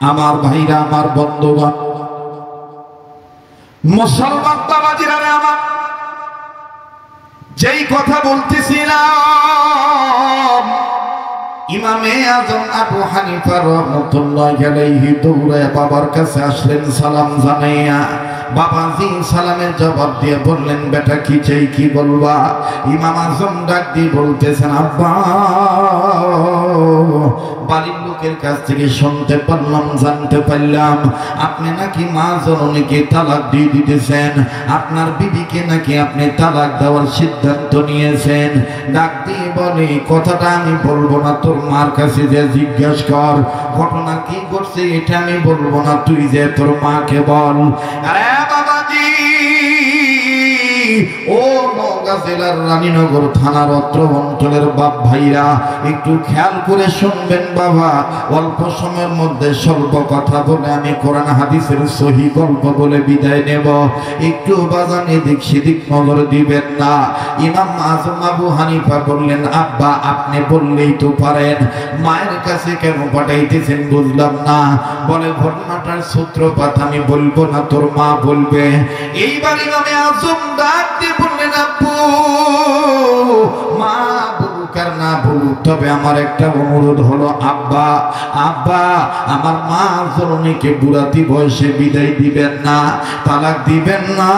আমার ভাইরা, আমার বন্ধুগণ, মুসলমান বাবাজিরা আমার, যেই কথা বলতেছিলাম, ইমামে আজম আবু হানিফা রাহমাতুল্লাহি আলাইহি দৌড়ে বাবার কাছে আসলেন সালাম জানাইয়া। বাবাজি সালামের জবাব দিয়ে বললেন, বেটা কি চাই, কি বলবা? ইমাম আজম ডাক দিয়ে বলতেছেন, আব্বা, বাড়ির লোকের কাছ থেকে শুনতে পারলাম, জানতে পারলাম আপনি নাকি মা জননীকে তালাক দিয়ে দিতেছেন, আপনার বিবিকে নাকি আপনি তালাক দেওয়ার সিদ্ধান্ত নিয়েছেন। ডাক দিয়ে বলে, কথাটা আমি বলবো না, তোর মার কাছে যে জিজ্ঞাসা কর, ঘটনা কি ঘটছে এটা আমি বলবো না, তুই যে তোর মাকে বল। আরে বাবাজি, ও নওগাঁ জেলার রানীনগর থানার অত্র অঞ্চলের বাপ ভাইরা, একটু খেয়াল করে শুনবেন বাবা। অল্প সময়ের মধ্যে স্বল্প কথা বলে আমি কোরআন হাদিসের সহি গল্প বলে বিদায় নেব। একটু বাজান এদিক সেদিক নজর দিবেন না। ইমাম আজম আবু হানিফা বললেন, আব্বা আপনি বললেই তো পারেন, মায়ের কাছে কেন পাঠাইতেছেন বুঝলাম না। বলে, ঘটনাটার সূত্রপাত আমি বলবো না, তোর মা বলবে। এইবার ইমামে আজম ডাক দিয়ে বললেন, আব্বু, মা বলুক আর না বলুক, তবে আমার একটা অনুরোধ হলো, আব্বা আব্বা আমার মা জননীকে বুড়াতি বয়সে বিদায় দিবেন না, তালাক দিবেন না।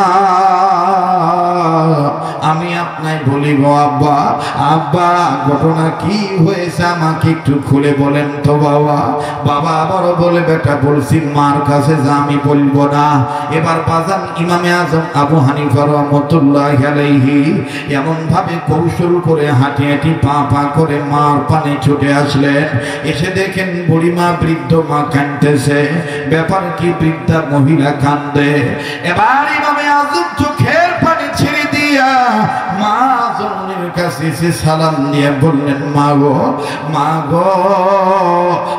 আমি আপনাই বলি গো আব্বা, আব্বা ঘটনা কি হয়েছে আমাকে একটু খুলে বলেন তো বাবা। বাবা আবারও বলে, বেটা বলছি মার কাছে যা, আমি বলবো না। এবার বাজান ইমামে আজম আবু হানিফা রাহমাতুল্লাহি আলাইহি এমন ভাবে কৌশল করে হাঁটি হাঁটি পা পা করে মার পানে ছুটে আসলেন। এসে দেখেন বুড়িমা, বৃদ্ধ মা কাঁদতেছে। ব্যাপার কি? বৃদ্ধা মহিলা কান্দে। এবার ইমামে আজম চোখের পানি ছেড়ে দিয়া মা জননীর কাছে এসে সালাম দিয়ে বললেন, মা গো, মা গো,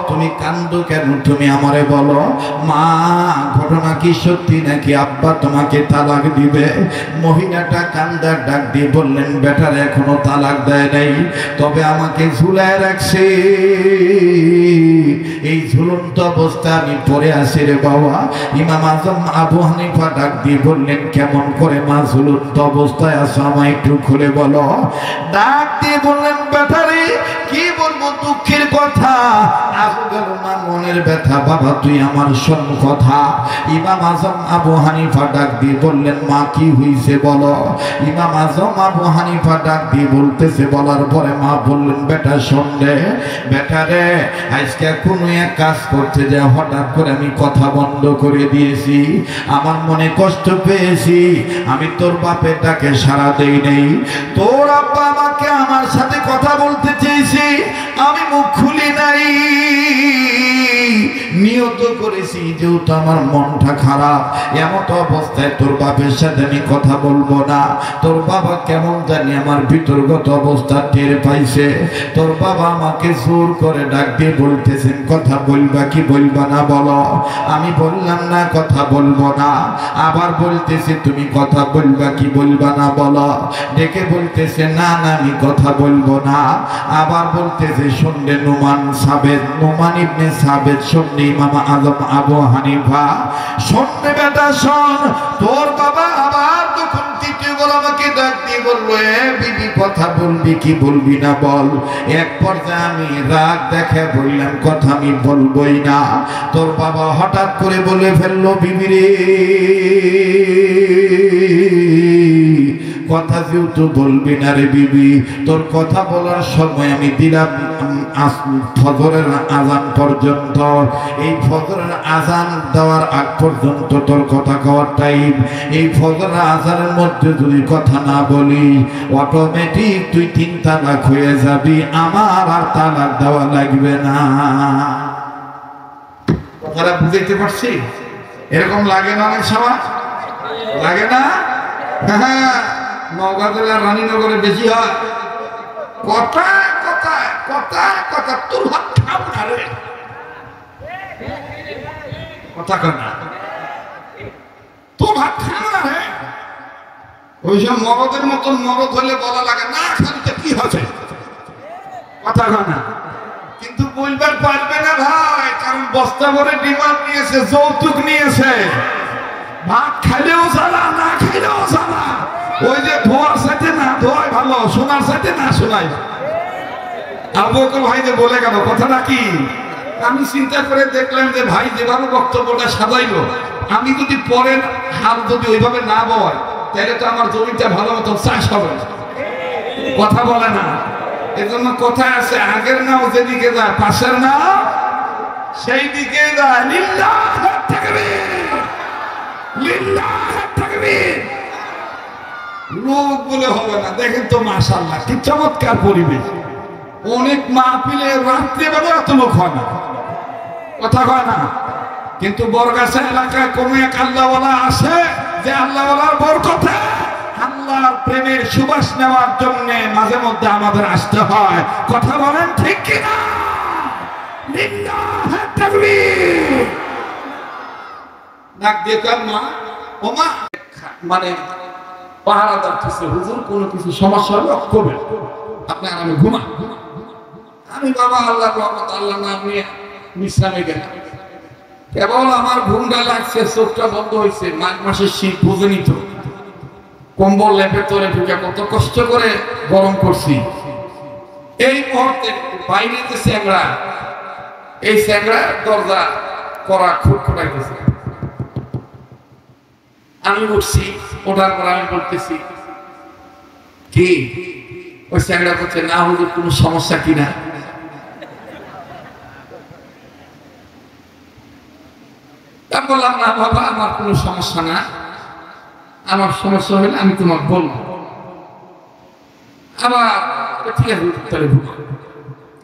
তুমি কান্দো কেন? তুমি আমারে বলো মা, ঘটনা কি সত্যি নাকি আব্বা তোমাকে তালাক দিবে? মহিলাটা কান্দার ডাক দিয়ে বললেন, বেটার এখনো তালাক দেয় নাই, তবে আমাকে ঝুলায় রাখছে। এই ঝুলন্ত অবস্থা আমি পড়ে আছি রে বাবা। ইমাম আজম আবু হানিফা ডাক দিয়ে বললেন, কেমন করে মা ঝুলন্ত অবস্থায় আছো, আমায় একটু খুলে বলো। ডাক দিয়ে বললেন, বেটারে কি বলবো, দুঃখের কথা, আজও গেল না মনের ব্যথা, বাবা তুই আমার শোন কথা। ইমাম আজম আবু হানিফা ডাক দিয়ে বললেন, মা কি হইছে বলো। ইমাম আজম আবু হানিফা ডাক দিয়ে বলতেছে, বলার পরে মা বললেন, বেটা শোন রে, বেটা রে, আজকে কোনো এক কাজ করতে যে হঠাৎ করে আমি কথা বন্ধ করে দিয়েছি, আমার মনে কষ্ট পেয়েছি, আমি তোর বাপের ডাকে সাড়া দেই নেই। তোর আব্বা আমাকে আমার সাথে কথা বলতে চেয়েছি, আমি মুখ খুলি নাই, নিয়ত করেছি যেহেতু আমার মনটা খারাপ, এমন অবস্থায় তোর বাপের সাথে আমি কথা বলবো না। তোর বাবা কেমন জানি আমার ভিতরগত অবস্থা টের পাইছে। তোর বাবা আমাকে জোর করে ডাক দিয়ে বলতেছেন, কথা বলবা কি বলবা না বলো। আমি বললাম না, কথা বলবো না। আবার বলতেছে, তুমি কথা বলবা কি বলবা না বলো। ডেকে বলতেছে, না না আমি কথা বলবো না। আবার বলতেছে, শুনলে নুমান সাবেদ, নুমান ইবনে সাবেদ, শুনলে ইমাম আজম আবু হানিফা, শুনলে বেটা শোন, তোর বাবা আবার তখন তৃতীয়বার আমাকে ডাক দিয়ে বললো, এ বিবি কথা বলবি কি বলবি না বল। এক পর্যায়ে আমি রাগ দেখে বললাম, কথা আমি বলবোই না। তোর বাবা হঠাৎ করে বলে ফেললো, বিবি রে, কথা যেহেতু বলবি না রে বিবি, তোর কথা বলার সময় আমি দিলাম ফজরের আজান পর্যন্ত। এই ফজরের আজান দেওয়ার আগ পর্যন্ত তোর কথা কওয়ার টাইম। এই ফজরের আজানের মধ্যে যদি কথা না বলি, অটোমেটিক তুই 3 তালাক হয়ে যাবি, আমার আর তালাক দেওয়া লাগবে না। কথাটা বুঝাইতে পারছি? এরকম লাগে না অনেক সময়? লাগে না? হ্যাঁ, নওগাঁ জেলার রানীনগরে বেশি হয়। কথা কথা কথা কথা, তোর হাত খাব না রে, কথা কথা, তোর হাত খাব না রে। ওইসব মরদের মতন মরদ হলে বলা লাগে না, খালিতে কি হবে, কথা কথা। কিন্তু বলবার পারবে না ভাই, কারণ বস্তা ভরে ডিমান্ড নিয়েছে, যৌতুক নিয়েছে, ভাত খাইলেও জ্বালা, না খাইলেও জ্বালা। ওই যে ধোয়ার সাথে না ধোয়াই ভালো, শোনার সাথে না শোনাই। আবু বকর ভাই যে বলে গেল কথাটা কি, আমি চিন্তা করে দেখলাম যে ভাই যেভাবে বক্তব্যটা সাজাইলো, আমি যদি পরের হাল যদি ওইভাবে না বয়, তাহলে তো আমার জমিটা ভালো মতো চাষ হবে। কথা বলে না, এজন্য কথা আছে, আগের নাও যেদিকে যায় পাশের নাও সেই দিকে যায়। লিল্লাহ তাকবীর, লিল্লাহ তাকবীর। লোক বলে হবে না। দেখেন তো মাশাআল্লাহ কি চমৎকার পরিবেশ। অনেক মাহফিলে রাত্রিবেলা এত লোক হয় না, কথা কয় না, কিন্তু বরগাছা এলাকায় কোন এক আল্লাহওয়ালা আসে যে আল্লাহওয়ালার বরকতে আল্লাহর প্রেমের সুবাস নেওয়ার জন্য মাঝে মধ্যে আমাদের আসতে হয়। কথা বলেন ঠিক কিনা? লিল্লাহ তাকবীর। ডাক দিয়ে কয় মা, ও মা, মানে পাহারাদার কিছু হুজুর কোনো কিছু সমস্যা হলে করবেন, আপনি আরামে ঘুমান। আমি বাবা আল্লাহর রহমত, আল্লাহ নাম নিয়ে বিশ্রামে গেলাম। কেবল আমার ঘুমটা লাগছে, চোখটা বন্ধ হয়েছে। মাঘ মাসের শীত বুঝেনি তো, কম্বল লেপে তোরে ঢুকে কত কষ্ট করে গরম করছি। এই মুহূর্তে বাইরে যে স্যাংরা, এই স্যাংরা দরজা করা খুঁটখুটাইতেছে। আমি উঠছি, ওঠার পর আমি বলতেছি কি, ওই স্যাংরা করছে না হুজুর কোনো সমস্যা কিনা। তা বললাম না বাবা আমার কোনো সমস্যা না, আমার সমস্যা হলে আমি তোমাকে বলবো। আবার ঠিক আছে তাহলে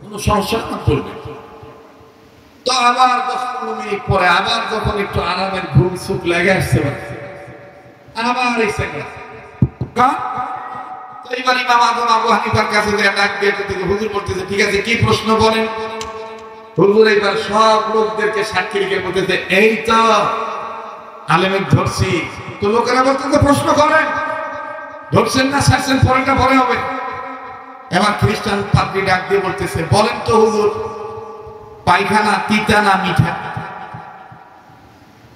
কোনো সমস্যা না বলবে। তো আবার 10-15 মিনিট পরে আবার যখন একটু আরামের ঘুম চোখ লেগে আসছে, আবার এই স্যাংরা এইবার ইমাম আযম আবু হানিফার কাছে ডাক দিয়ে হুজুর বলতেছে ঠিক আছে কি প্রশ্ন বলেন। হুজুর এইবার সব লোকদেরকে সাক্ষী রেখে বলতেছে এই তো আলেমের ধরছি। তো লোকেরা বলতেছে প্রশ্ন করেন, ধরছেন না ছাড়ছেন পরেটা পরে হবে। এবার খ্রিস্টান পাদ্রী ডাক দিয়ে বলতেছে বলেন তো হুজুর, পায়খানা তিতা না মিঠা?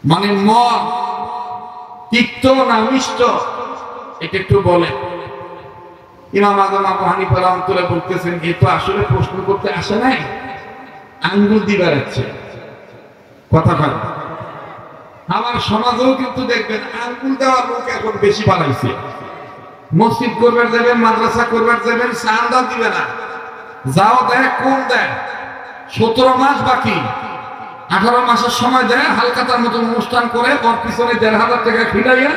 মানে মদ তিক্ত না মিষ্ট, এটা একটু বলেন। ইমাম আযম আবু হানিফা রাহমাতুল্লাহ বলতেছেন এ তো আসলে প্রশ্ন করতে আসে নাই, আঙ্গুল দিবার আছে। কথা বল। আমার সমাজেও কিন্তু দেখবেন আঙ্গুল দেওয়ার লোক এখন বেশি বাড়াইছে। মসজিদ করবার যাবেন, মাদ্রাসা করবার যাবেন, চাঁদা দিবে না, যাও দেয় কোন দেয় 17 মাস বাকি, 18 মাসের সময় দেয় হালকাতার মতো অনুষ্ঠান করে ওর পিছনে 1500 টাকা খিলাইয়া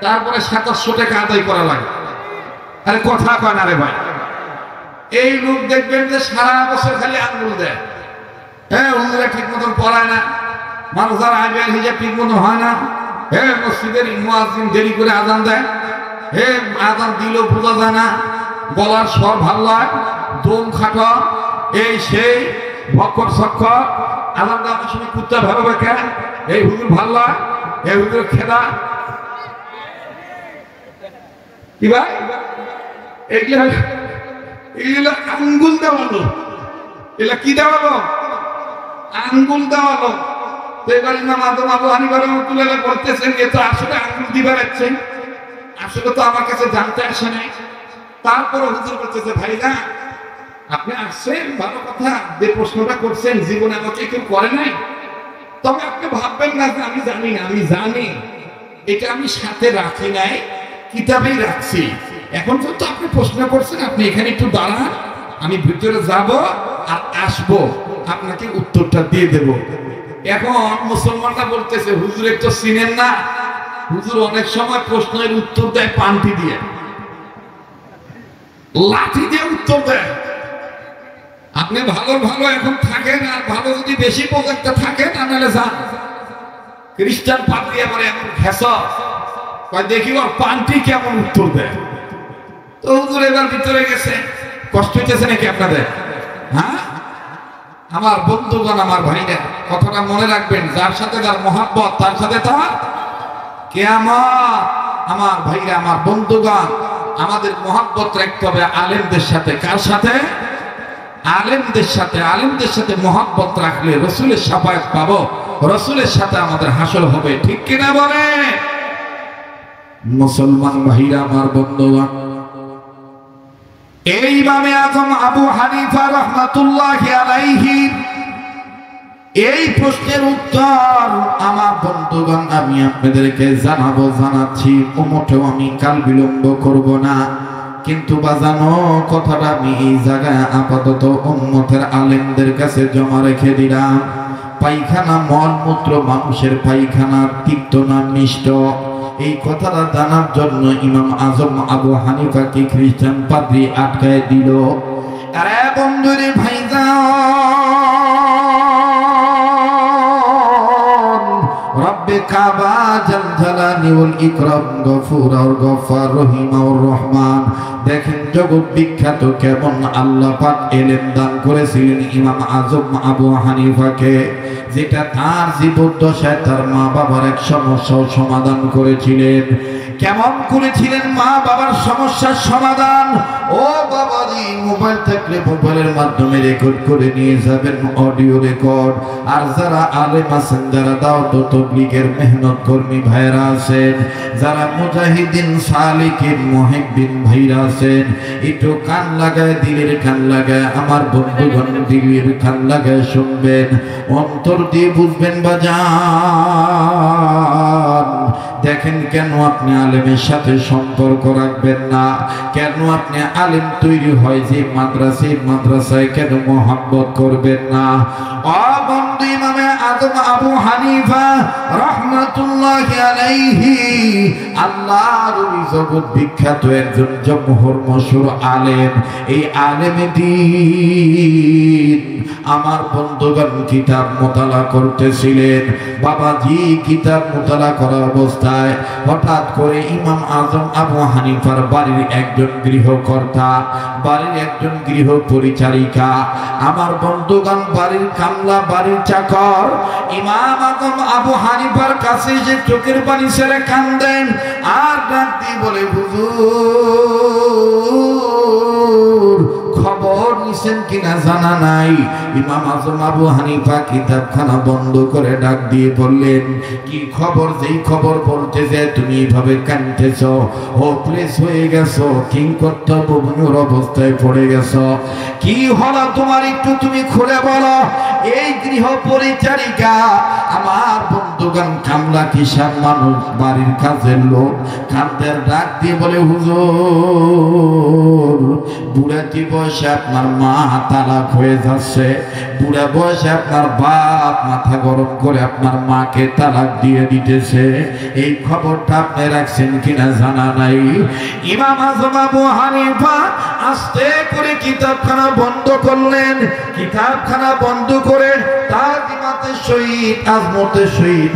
তারপরে 2700 টাকা আদায় করা লাগে। আরে কথা কয় না রে ভাই। এই লোক দেখবেন যে সারা বছর খালি আঙ্গুল দেয়। হ্যাঁ হুজুরা ঠিক মতন পড়ায় না, মানুষের আইবেন হিজাব ঠিক মতন হয় না। হ্যাঁ মসজিদের মুয়াজ্জিন দেরি করে আজান দেয়, হ্যাঁ আজান দিলেও বোঝা যায় না, গলার স্বর ভালো হয়, দম খাটো, এই সেই ভক্কর সক্ষর, আজান দেওয়ার সময় কুত্তা ভাবে কেন, এই হুজুর ভালো হয়, এই হুজুর খেদা কি ভাই, এগুলো আঙ্গুল দেওয়ালো, এগুলা কি দেওয়ালো? আঙ্গুল দেওয়ালো। এবার ইমাম আযম আবু হানিফা রাহমাতুল্লাহ বলতেছেন এ তো আসলে আঙ্গুল দিবার আছে, আসলে তো আমার কাছে জানতে আসে নাই। তারপরে হুজুর বলতেছে ভাই না আপনি আসছেন ভালো কথা, যে প্রশ্নটা করছেন জীবনে আমাকে কেউ করে নাই, তবে আপনি ভাববেন না যে আমি জানি না, আমি জানি, এটা আমি সাথে রাখি নাই, কিতাবেই রাখছি। এখন তো আপনি প্রশ্ন করছেন, আপনি এখানে একটু দাঁড়ান, আমি ভিতরে যাব আর আসবো, আপনাকে উত্তরটা দিয়ে দেব। এখন মুসলমানরা বলতেছে হুজুর একটু চিনেন না, হুজুর অনেক সময় প্রশ্নের উত্তর দেয় পান্তি দিয়ে, লাঠি দিয়ে উত্তর দেয়। আপনি ভালো ভালো এখন থাকেন, আর ভালো যদি বেশি প্রজেক্টে থাকেন আনালে যান। খ্রিস্টান পাদ্রী আবার এমন ঘেঁষ দেখি ওর পান্তি কেমন উত্তর দেয়। তো হুজুর এবার ভিতরে গেছে, কষ্ট হইতেছে নাকি আপনাদের? হ্যাঁ আমার বন্ধুগণ, আমার ভাইরা, কথাটা মনে রাখবেন, যার সাথে যার মহাব্বত তার সাথে তার কিয়ামত। আমার ভাইরা, আমার বন্ধুগণ, আমাদের মহাব্বত রাখতে হবে আলেমদের সাথে। কার সাথে? আলেমদের সাথে মহব্বত রাখলে রসুলের শাফায়াত পাবো, রসুলের সাথে আমাদের হাসর হবে। ঠিক কিনা বলে? মুসলমান ভাইরা আমার বন্ধুগণ, এই ইমামে আজম আবু হানিফা রাহমাতুল্লাহি আলাইহি এই প্রশ্নের উত্তর আমার বন্ধুগণ আমি আপনাদেরকে জানাচ্ছি। মোটেও আমি কাল বিলম্ব করব না, কিন্তু বাজানো কথাটা আমি এই জায়গায় আপাতত উম্মতের আলেমদের কাছে জমা রেখে দিলাম। পায়খানা মলমূত্র মানুষের পায়খানা তিক্ত না মিষ্ট, এই কথাটা জানার জন্য ইমাম আজম আবু হানিফাকে খ্রিস্টান পাদ্রী আটকায় দিল। আরে বন্ধুরে ভাইজান, রব্বে কাবা জাল জালালি ওয়াল ইকরাম গফুর আর গফফার রহিম আর রহমান। দেখেন জগৎ বিখ্যাত কেমন আল্লাহ পাক এলেম দান করেছিলেন ইমাম আজম আবু হানিফাকে, যেটা তার জীবদ্দশায় তার মা বাবার এক সমস্যার সমাধান করেছিলেন। কেমন করেছিলেন মা বাবার সমস্যার সমাধান? ও বাবাজি, মোবাইল থাকলে মোবাইলের মাধ্যমে রেকর্ড করে নিয়ে যাবেন, অডিও রেকর্ড। আর যারা আলেম আছেন, যারা দাওয়াত ও তাবলীগের মেহনত কর্মী ভাইরা আছেন, যারা মুজাহিদিন সালিকিন মুহিব্বিন ভাইরা আছেন, একটু কান লাগায়, দিলের কান লাগায় আমার বন্ধুগণ, দিলের কান লাগায় শুনবেন, অন্তর দিয়ে বুঝবেন বাজান। দেখেন কেন আপনি আলেমের সাথে সম্পর্ক রাখবেন না? কেন আপনি আলেম তৈরি হয় যে মাদ্রাসায় কেন মোহাব্বত করবেন না? বন্ধু, ইমামে আজম আবু হানিফা রাহমাতুল্লাহি আলাইহি আল্লাহর জগৎ বিখ্যাত একজন জমহুর মশহুর আলেম। এই আলেমে দ্বীন আমার বন্ধুগণ কিতাব মোতালা করতেছিলেন। বাবাজি কিতাব মোতালা করা অবস্থায় হঠাৎ করে ইমাম আজম আবু হানিফার বাড়ির একজন গৃহকর্তা, বাড়ির একজন গৃহ পরিচারিকা, আমার বন্ধুগণ বাড়ির কামলা, বাড়ির চাকর ইমাম আজম আবু হানিফার কাছে যে চোখের পানি ছেড়ে কান্দেন আর ডাক দিয়ে বলে, হুজুর খবর নিছেন কিনা জানা নাই। ইমাম আজম আবু হানিফা কিতাবখানা বন্ধ করে ডাক দিয়ে বললেন, কি খবর? যেই খবর বলতে যে তুমি এইভাবে কাঁদতেছ, হোপলেস হয়ে গেছো, কিং কর্তব্যহীন অবস্থায় পড়ে গেছো, কি হলো তোমার? একটু তুমি খুলে বলো। এই গৃহ পরিচারিকা আমার বন্ধুগণ কামলা কিসান মানুষ, বাড়ির কাজের লোক, কান্দের ডাক দিয়ে বলে, হুজুর বুড়াটি বয়সে আপনার মা তালাক হয়ে যাচ্ছে, বুড়া বয়সে আপনার বাপ মাথা গরম করে আপনার মাকে তালাক দিয়ে দিতেছে, এই খবরটা আপনি রাখছেন কিনা জানা নাই। ইমাম আজম আবু হানিফা আস্তে করে কিতাবখানা বন্ধ করলেন। কিতাবখানা বন্ধ করে তার দিমাতে শহীদ, আজমতে শহীদ,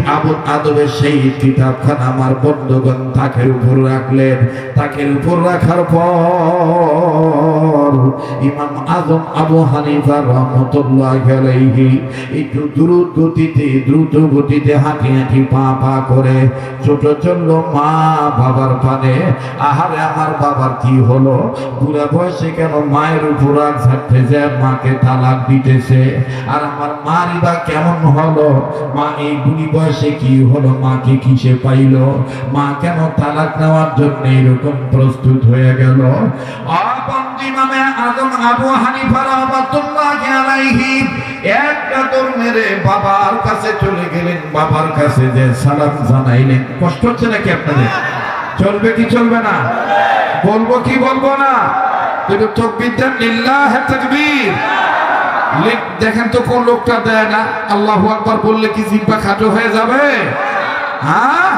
আদবের শহীদ কিতাবখানা আমার বন্ধুগণ তাকের উপর রাখলেন। তাকের উপর রাখার পর ইমাম আজম আবু হানিফা রাহমাতুল্লাহি আলাইহি একটু দ্রুত গতিতে হাঁটি পা করে ছোট চলল মা বাবার পানে। আহারে আমার বাবার কি হলো? বুড়া বয়সে কেন মায়ের উপর রাগ ঝাড়তে যায়, মাকে তালাক দিতেছে। আর আমার মারই বা কেমন হলো? মা এই বুড়ি বয়সে কি হলো? মাকে কিসে পাইল? মা কেন তালাক নেওয়ার জন্য এরকম প্রস্তুত হয়ে গেল? ইমামে আজম আবু হানিফা রাহমাতুল্লাহি আলাইহি একটা দৌড় মেরে বাবার কাছে চলে গেলেন। বাবার কাছে যে সালাম জানাইলেন। কষ্ট হচ্ছে নাকি আপনাদের? চলবে কি চলবে না? বলবো কি বলবো না? একটু তাকবীর দেন, লিল্লাহি তাকবীর। দেখেন তো কোন লোকটা দেয় না। আল্লাহু আকবার বললে কি জিহ্বা খাটো হয়ে যাবে? হ্যাঁ,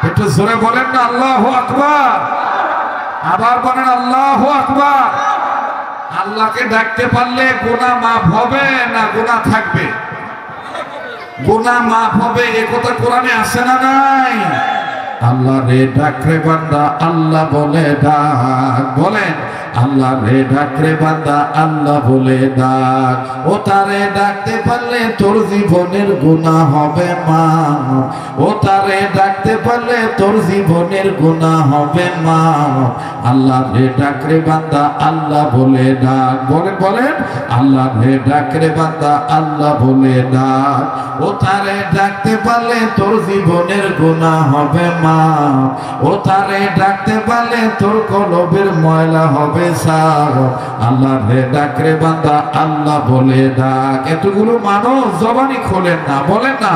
একটু জোরে বলেন না আল্লাহু আকবার। আবার বলেন আল্লাহু আকবার। আল্লাহকে ডাকতে পারলে গুনাহ মাফ হবে না গুনাহ থাকবে? গুনাহ মাফ হবে, এ কথা কোরআনে আছে না নাই? আল্লাহ রে ডাক রে বান্দা, আল্লাহ বলে ডাক। বলেন আল্লাহ রে ডাক রে বান্দা আল্লাহ বলে ডাক। ও তারে ডাকতে পারলে তোর জীবনের গুনাহ হবে মাফ। ও তারে ডাকতে পারলে তোর জীবনের গুনাহ হবে মাফ। আল্লাহ রে ডাক রে বান্দা আল্লাহ বলে ডাক। বলেন বলেন, আল্লাহ রে ডাক রে বান্দা আল্লাহ বলে ডাক। ও তারে ডাকতে পারলে তোর জীবনের গুনাহ হবে মাফ। ও তারে ডাকতে পারলে তোর কলবের ময়লা হবে সাফ। আল্লাহ রে ডাক রে বান্দা আল্লাহ বলে ডাক। এতগুলো মানুষ জবানি খোলেন না, বলেন না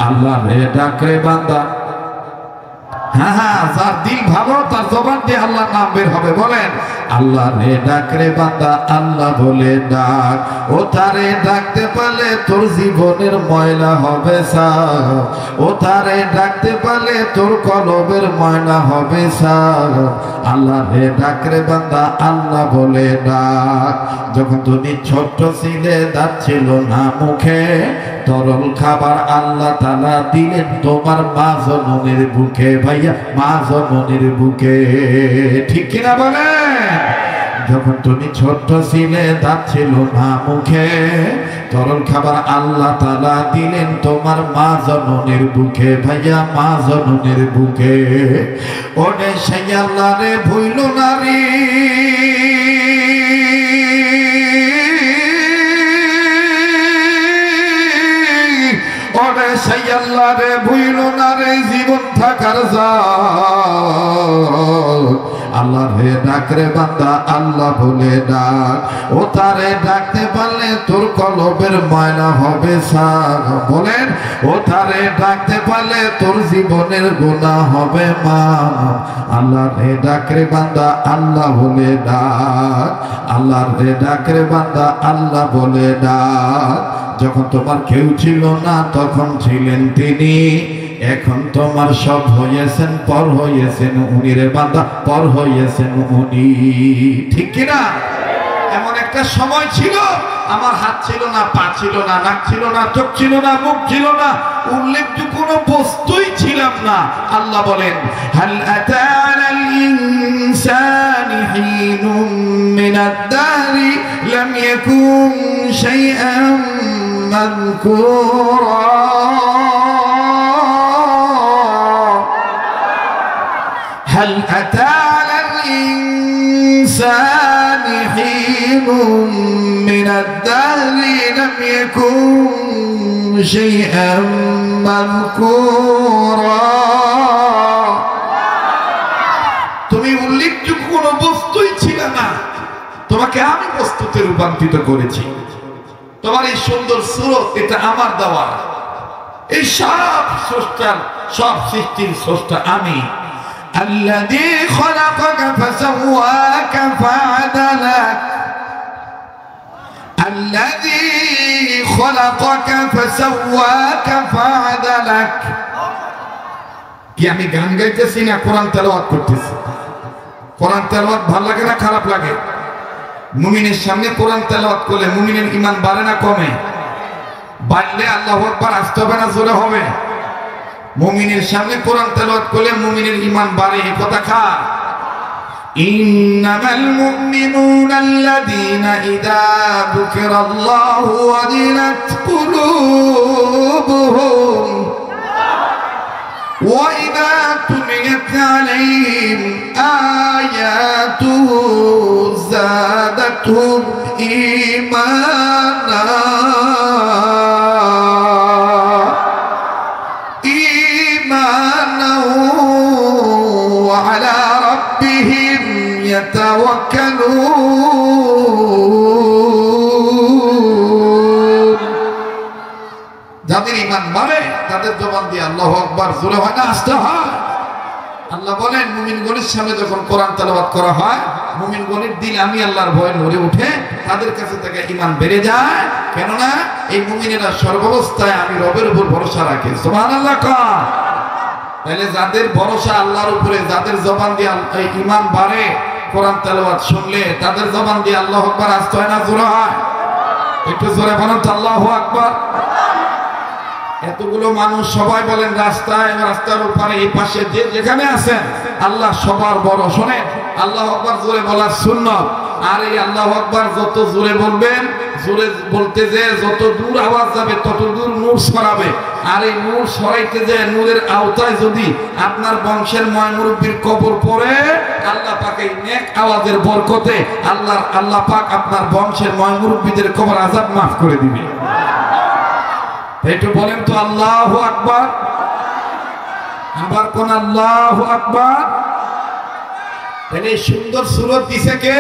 আল্লাহ রে ডাক রে বান্দা। হ্যাঁ হ্যাঁ, যার দিল ভালো তার জবান দিয়ে আল্লাহর নাম বের হবে। বলেন আল্লাহ রে ডাক রে বান্দা আল্লাহ বলে ডাক। ও তারে ডাকতে পারলে তোর জীবনের ময়লা হবে সাফ। ও তারে ডাকতে পারলে তোর কলবের ময়লা হবে সাফ। আল্লাহ রে ডাক রে বান্দা আল্লাহ বলে ডাক। যখন তুমি ছোট্ট ছিলে, দাঁত ছিল না মুখে, তরল খাবার আল্লাহ তাআলা দিলেন তোমার মা জননীর বুকে। ভাইয়া, মা জননীর বুকে, ঠিক কিনা বলেন? যখন তুমি ছোট্ট ছিলে, দাঁত ছিল না মুখে, তরল খাবার আল্লাহ তাআলা দিলেন তোমার মা জননীর বুকে। ভাইয়া, মা জননীর বুকে। ওরে সেই আল্লাহ রে ভুইল না রে, ওরে সেই আল্লাহ রে ভুইল না রে, জীবন থাকার জাত। আল্লাহ রে ডাক রে বান্দা আল্লাহ বলে ডাক। ও তারে ডাকতে পারলে তোর কলবের ময়লা হবে সাফ। বলেন, ও তারে ডাকতে পারলে তোর জীবনের গুনাহ হবে মাফ। আল্লাহ রে ডাক রে বান্দা আল্লাহ বলে ডাক। আল্লাহ রে ডাক রে বান্দা আল্লাহ বলে ডাক। যখন তোমার কেউ ছিল না তখন ছিলেন তিনি, এখন তোমার সব হয়েছেন, পর হয়েছেন উনি রে বান্দা, পর হয়েছেন উনি, ঠিক কিনা? এমন একটা সময় ছিল আমার হাত ছিল না, পা ছিল না, নাক ছিল না, চোখ ছিল না, মুখ ছিল না, উল্লেখযোগ্য কোনো বস্তুই ছিলাম না। আল্লাহ বলেন, হাল আতা আলাল ইনসানি হিনুম মিনাদ দাহরি লাম ইয়াকুন শাইআন মাযকুরা। هل أتى على الإنسان حين من الدهر لم يكن شيئا مذكورا। তুমি উল্লেখযোগ্য কোনো বস্তুই ছিল না, তোমাকে আমি বস্তুতে রূপান্তরিত করেছি। তোমার এই সুন্দর সুরত, এটা আমার দেওয়া। এই সব স্রষ্টার, সব সৃষ্টির স্রষ্টা আমি। الذي خلقك فسواك فعدلك الذي خلقك فسواك فعدلك। কি আমি গান গাইতেছি না কোরআন তেলাওয়াত করতেছি? কোরআন তেলাওয়াত ভালো লাগে না খারাপ লাগে? মুমিনের সামনে কোরআন তেলাওয়াত করলে মুমিনের ঈমান বাড়ে না কমে? বাড়লে আল্লাহু আকবার আসতে হবে না জোরে হবে? মুমিনের সামনে কোরআন তেলাওয়াত করলে মুমিনের ঈমান বাড়ে, এই কথা খা। ইন্নামাল মুমিনুনা আল্লাযীনা ইযা যুকিরাল্লাহু ওয়াজিলাত কুলুবুহুম ওয়া ইযা তুলিয়াত আলাইহিম আয়াতুহু যাদাতহুম ঈমানা وعلى ربهم يتوكلون। যাদের ঈমান বাড়ে তাদের জবান দিয়ে আল্লাহু আকবার জোরে হয় না, আসতে হয়। আল্লাহ বলেন, মুমিনগণের সামনে যখন কোরআন তেলাওয়াত করা হয়, মুমিনগণের দিল আমি আল্লাহর ভয়ে নড়ে ওঠে, তাদের কাছে থেকে ঈমান বেড়ে যায়। কেননা এই মুমিনেরা সর্বাবস্থায় আমি রবের উপর ভরসা রাখে। সুবহানাল্লাহ। তাহলে যাদের ভরসা আল্লাহর উপরে, যাদের জবান দিয়ে ঈমান বাড়ে, কোরআন তেলাওয়াত শুনলে তাদের জবান দিয়ে আল্লাহু আকবার আসতে হয় না জোরে হয়? একটু জোরে বলেন তো আল্লাহু আকবার। এতগুলো মানুষ সবাই বলেন রাস্তায়, রাস্তার উপরে, এই পাশে, যে যেখানে আছেন, আল্লাহ সবার বড়। শোনেন, আল্লাহু আকবার জোরে বলার সুন্নাত। আর এই আল্লাহু আকবার যত জোরে বলবেন, জোরে বলতে যে যত দূর আওয়াজ যাবে তত দূর নূর ছড়াবে। আর এই নূর ছড়াইতে যে নূরের আওতায় যদি আপনার বংশের ময় মুরব্বীর কবর পড়ে, আল্লাহ পাক এই নেক আওয়াজের বরকতে আল্লাহ পাক আপনার বংশের ময় মুরব্বীদের কবর আযাব মাফ করে দিবে। একটু বলেন তো আল্লাহু আকবার। আবার কোন আল্লাহু আকবার। তাহলে সুন্দর সুরত দিছে কে?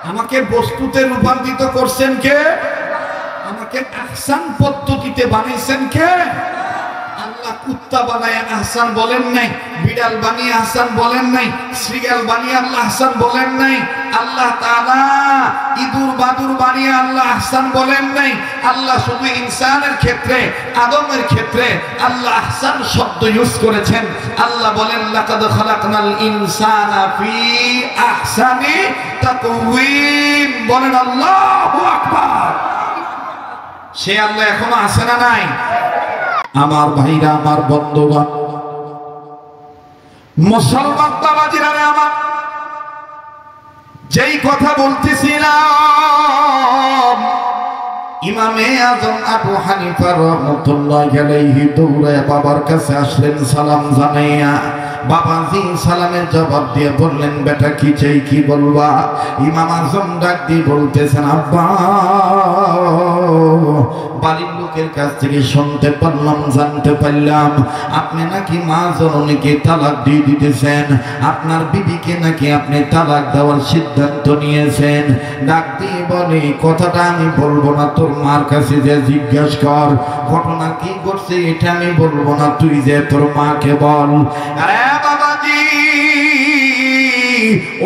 আমাকে বস্তুতে রূপান্তরিত করছেন কে? আমাকে আহসান পদ্ধতিতে বানাইছেন কে? আল্লাহ কুত্তা বানায় আহসান বলেন নাই, বিড়াল বানিয়ে আহসান বলেন নাই, শ্রীগাল বানিয়ে আল্লাহ আহসান বলেন নাই, আল্লাহ তাআলা ইঁদুর বাদুর বানিয়ে আল্লাহ আহসান বলেন নাই। আল্লাহ শুধু ইনসানের ক্ষেত্রে, আদমের ক্ষেত্রে আল্লাহ আহসান শব্দ ইউজ করেছেন। আল্লাহ বলেন লাকাদ খালাকনাল ইনসানা ফি আহসানি তাকওয়িম। বলেন আল্লাহু আকবার। সে আল্লাহ এখনো আছে না নাই? আমার ভাইরা, আমার বন্ধুগণ, মুসলমান বাবাজিরা, আমার যেই কথা বলতেছিলাম, ইমামে আজম আবু হানিফা রাহমাতুল্লাহি আলাইহি দৌড়ে বাবার কাছে আসলেন সালাম জানাইয়া। বাবাজি সালামের জবাব দিয়ে বললেন, বেটা কি চাই, কি বলবা? ইমাম আজম ডাক দিয়ে বলতেছেন, আব্বা, বাড়ির লোকের কাছ থেকে শুনতে পারলাম, জানতে পারলাম আপনি নাকি মা জননীকে তালাক দিয়ে দিতেছেন, আপনার বিবিকে নাকি আপনি তালাক দেওয়ার সিদ্ধান্ত নিয়েছেন। ডাক দিয়ে বলে, কথাটা আমি বলবো না, তোর মার কাছে যে জিজ্ঞাসা কর, ঘটনা কি ঘটছে এটা আমি বলবো না, তুই যে তোর মাকে বল। আরে বাবাজি,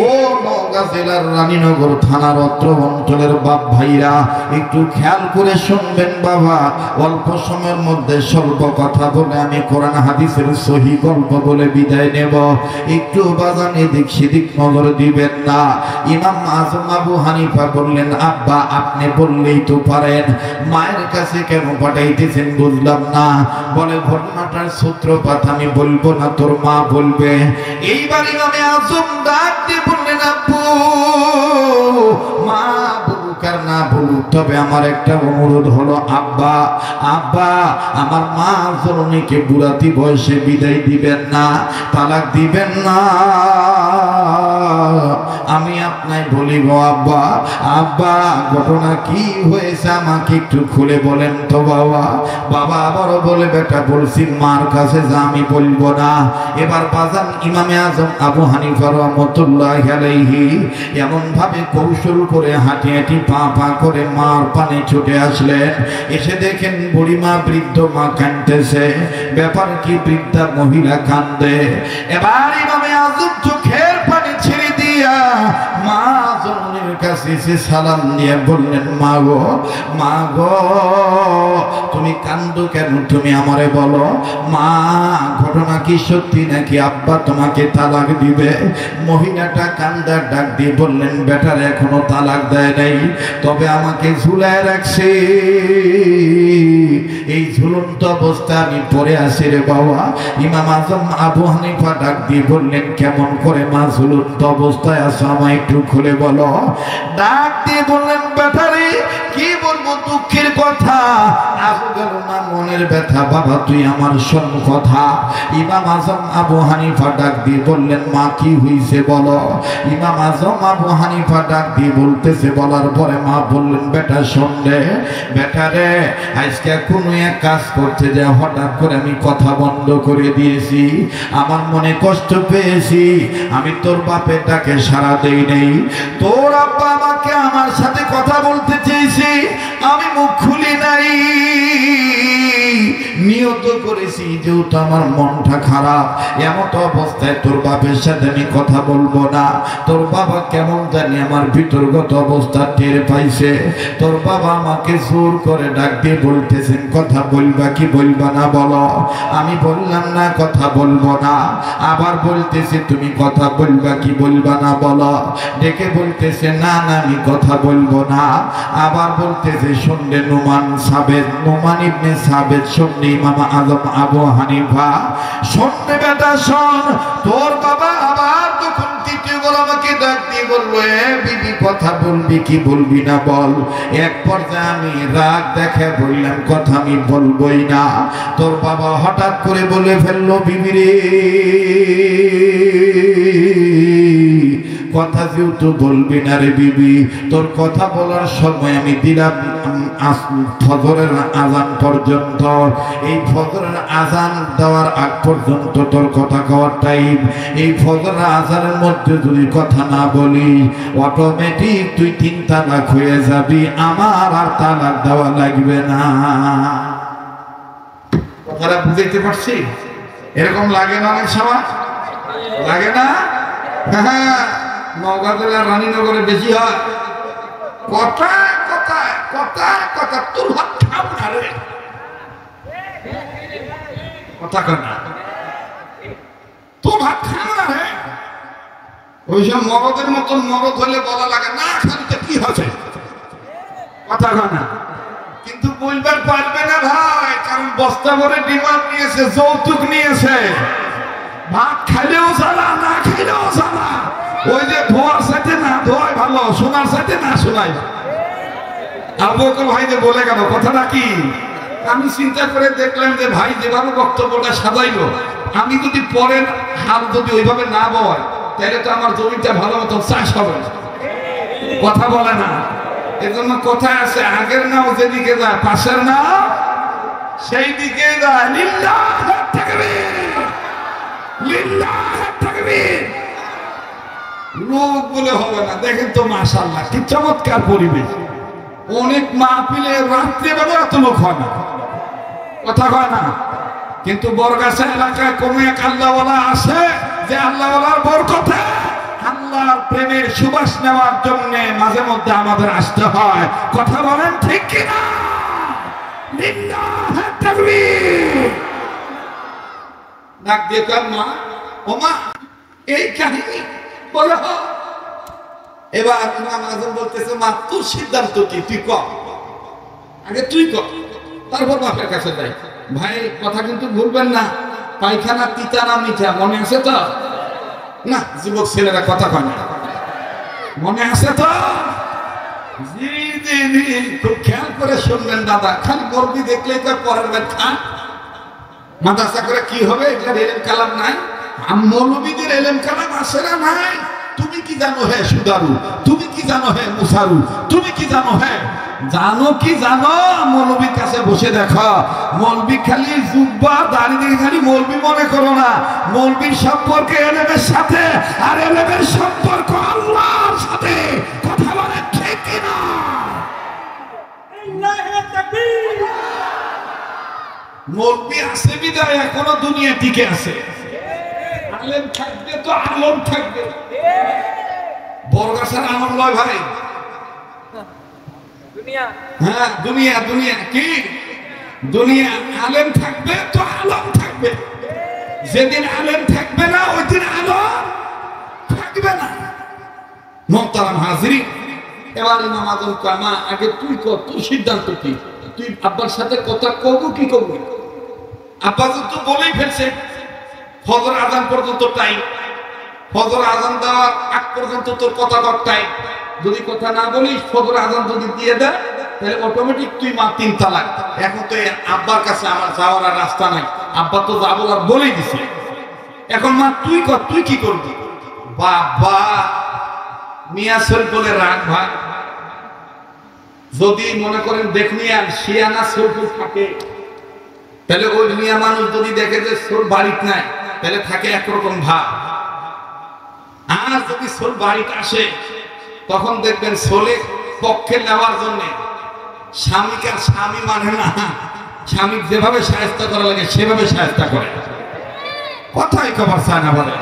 ও নওগাঁ জেলার রানীনগর থানার অত্র অঞ্চলের বাপ ভাইরা, একটু খেয়াল করে শুনবেন বাবা। অল্প সময়ের মধ্যে স্বল্প কথা বলে আমি কোরআন হাদিসের সহি গল্প বলে বিদায় নেব। একটু বাজান এদিক সেদিক নজর দিবেন না। ইমাম আজম আবু হানিফা বললেন, আব্বা আপনি বললেই তো পারেন, মায়ের কাছে কেন পাঠাইতেছেন বুঝলাম না। বলে, ঘটনাটার সূত্রপাত আমি বলবো না, তোর মা বলবে। এইবার ইমামে আজম ডাক দিয়ে বললেন, আব্বু, মা বলুক আর না বলুক, তবে আমার একটা অনুরোধ হলো, আব্বা আব্বা আমার মা জননীকে বুড়াতি বয়সে বিদায় দিবেন না, তালাক দিবেন না। আমি আপনাই বলি গো আব্বা, আব্বা ঘটনা কি হয়েছে আমাকে একটু খুলে বলেন তো বাবা। বাবা আবারও বলে, বেটা বলছি মার কাছে যা, আমি বলবো না। এবার বাজান ইমামে আজম আবু হানিফা রাহমাতুল্লাহি আলাইহি এমন ভাবে কৌশল করে হাঁটি হাঁটি পা পা করে মার পানে ছুটে আসলেন। এসে দেখেন বুড়িমা, বৃদ্ধ মা কাঁদতেছে। ব্যাপার কি? বৃদ্ধা মহিলা কান্দে। এবার ইমামে আজম চোখের পানি ছেড়ে দিয়া মা জননীর কাছে এসে সালাম দিয়ে বললেন, মা গো, মা গো, তুমি কান্দো কেন? তুমি আমারে বলো মা, ঘটনা কি সত্যি নাকি আব্বা তোমাকে তালাক দিবে? মহিলাটা কান্দার ডাক দিয়ে বললেন, বেটার এখনো তালাক দেয় নাই, তবে আমাকে ঝুলায় রাখছে। এই ঝুলন্ত অবস্থা আমি পরে আসি রে বাবা। ইমাম আজম আবু হানিফা ডাক দিয়ে বললেন, কেমন করে মা ঝুলন্ত অবস্থায় আছো, আমায় একটু খুলে বলো। ডাক দিয়ে বললেন, বেটারে কি বলবো, দুঃখের কথা, আজও গেল না মনের ব্যথা, বাবা তুই আমার শোন কথা। ইমাম আজম আবু হানিফা ডাক দিয়ে বললেন, মা কি হইছে বলো। ইমাম আজম আবু হানিফা ডাক দিয়ে বলতেছে, বলার পরে মা বললেন, বেটা শোন রে, বেটা রে, আজকে কোনো এক কাজ করতে যা হঠাৎ করে আমি কথা বন্ধ করে দিয়েছি, আমার মনে কষ্ট পেয়েছি, আমি তোর বাপের ডাকে সাড়া দেই নেই। তোর আব্বা আমাকে আমার সাথে কথা বলতে চেয়েছি, আমি মুখ খুলি নাই, নিয়ত করেছি যেহেতু আমার মনটা খারাপ, এমত অবস্থায় তোর বাপের সাথে আমি কথা বলবো না। তোর বাবা কেমন জানি আমার ভিতরগত অবস্থা টের পাইছে। তোর বাবা আমাকে জোর করে ডাক দিয়ে বলতেছেন, কথা বলবা কি বলবা না বলো। আমি বললাম না, কথা বলবো না। আবার বলতেছে, তুমি কথা বলবা কি বলবা না বলো। ডেকে বলতেছে, না না আমি কথা বলবো না। আবার বলতেছে, শুনলে নুমান সাবেদ, নুমান ইবনে সাবেদ, শুনলে ইমাম আজম আবু হানিফা, শুনলে বেটা শোন, তোর বাবা আবার যখন তৃতীয় বার আমাকে আমাকে ডাক দিয়ে বললো, এ বিবি কথা বলবি কি বলবি না বল। এক পর্যায়ে আমি রাগ দেখে বললাম, কথা আমি বলবোই না। তোর বাবা হঠাৎ করে বলে ফেললো, বিবি রে কথা যেহেতু বলবি না রে বিবি, তোর কথা বলার সময় আমি দিলাম ফজরের আজান পর্যন্ত। এই ফজরের আজান দেওয়ার আগ পর্যন্ত তোর কথা কওয়ার টাইম। এই ফজরের আজানের মধ্যে যদি কথা না বলি, অটোমেটিক তুই 3 তালাক হয়ে যাবি, আমার আর তালাক দেওয়া লাগবে না। কথাটা বুঝাইতে পারছি? এরকম লাগে না অনেক সময়? লাগে না? হ্যাঁ, নওগাঁ জেলার রানীনগরে বেশি হয়। কথা কথা কথা কথা, তোর ভাত খাবো না রে, কথা কয় না, তোর ভাত খাবো না রে। ওইসব মগদের মতন মগদ হলে বলা লাগে না, খালিতে কি হচ্ছে, কথা কয় না। কিন্তু বলবার পারবে না ভাই, কারণ বস্তা ভরে ডিমান্ড নিয়েছে, যৌতুক নিয়েছে। ভাত খাইলেও জ্বালা, না খাইলেও জ্বালা। ওই যে ধোয়ার সাথে না ধোয়াই ভালো, শোনার সাথে না শোনাই। আবু বকর ভাই যে বলে গেল কথাটা কি, আমি চিন্তা করে দেখলাম যে ভাই যেভাবে বক্তব্যটা সাজাইলো, আমি যদি পরের হাল যদি ওইভাবে না বয়, তাহলে তো আমার জমিটা ভালো মতো চাষ হবে। কথা বলে না, এজন্য কথায় আছে, আগের নাও যেদিকে যায়, পাশের নাও সেই দিকে যায়। লিল্লাহ তাকবীর, লিল্লাহ তাকবীর। লোক বলে হবে না। দেখেন তো মাশাআল্লাহ কি চমৎকার পরিবেশ। অনেক মাহফিলে রাত্রিবেলা এত লোক হয় না, কথা কয় না। কিন্তু বরগাছা এলাকায় কোন এক আল্লাহওয়ালা আছে, যে আল্লাহওয়ালার বরকতে আল্লাহর প্রেমের সুবাস নেওয়ার জন্য মাঝে মধ্যে আমাদের আসতে হয়। কথা বলেন ঠিক কিনা? লিল্লাহ তাকবীর। ডাক দিয়ে কর, মা ও মা, এই কাহিনী বলে। এবার ইমাম আযম বলতেছে, মা তোর সিদ্ধান্ত কি, তুই কর, আগে তুই কর, তারপর বাপের কাছে যাই। ভাই কথা কিন্তু ভুলবেন না, পায়খানা তিতা না মিঠা মনে আছে তো? না, যুবক ছেলেরা কথা কয় না, মনে আছে তো? জি জি জি, খুব খেয়াল করে শুনবেন দাদা। খালি গর্বি দেখলেই তো পরের বার খান। মাদ্রাসা করে কি হবে, এটার এলেম কালাম নাই। মৌলবীদের এলেম কালাম আসে না নাই? তুমি কি জানো হে সুদারু, তুমি কি জানো হে মুসারু, তুমি কি জানো হে, জানো কি জানো? মৌলবীর কাছে বসে দেখো। মৌলবী খালি জুব্বা দাড়ি দেখে খালি মৌলবী মনে করো না। মৌলবীর সম্পর্কে এলেমের সাথে, আর এলেমের সম্পর্ক আল্লাহর সাথে। কথা বলে ঠিক কিনা? মৌলবী আছে বিদায় এখনো দুনিয়া টিকে আছে। আলেম থাকবে তো আলম থাকবে। বরগাছার আলম লয় ভাই, হ্যাঁ দুনিয়া দুনিয়া কি দুনিয়া। আলেম থাকবে তো আলম থাকবে। যেদিন আলেম থাকবে না, ওই দিন আলম থাকবে না। মোহতারাম হাজরিন, এবার ইমাম আযম কয়, মা আগে তুই কর, তোর সিদ্ধান্ত কি? তুই আব্বার সাথে কথা কব কি করবি? আব্বা তো বলেই ফেলছে ফজর আজান পর্যন্ত টাইম, ফজর আজান দেওয়ার আগ পর্যন্ত তোর কথা কর টাইম। যদি কথা না বলিস, ফজর আজান যদি দিয়ে দেয়, তাহলে অটোমেটিক তুই মা 3 তালাক। এখন তো আব্বার কাছে আমার যাওয়ার আর রাস্তা নাই, আব্বা তো যা বলার বলেই দিছে। এখন মা তুই কর, তুই কি করবি? বাবা মিয়া শরীফ বলে রাগ ভাই, যদি মনে করেন দেখনিয়ান শিয়ানা শরীফ থাকে, তাহলে ওই মিয়া মানুষ যদি দেখে যে সোর বাড়িতে নাই, তাহলে থাকে একরকম ভাব। আর যদি সোর বাড়িতে আসে, তখন দেখবেন সোলে পক্ষে নেওয়ার জন্য স্বামীকে আর স্বামী মানে না, স্বামী যেভাবে সাহায্য করা লাগে সেভাবে সাহায্য করে। কথাই খবর চায় না বলে।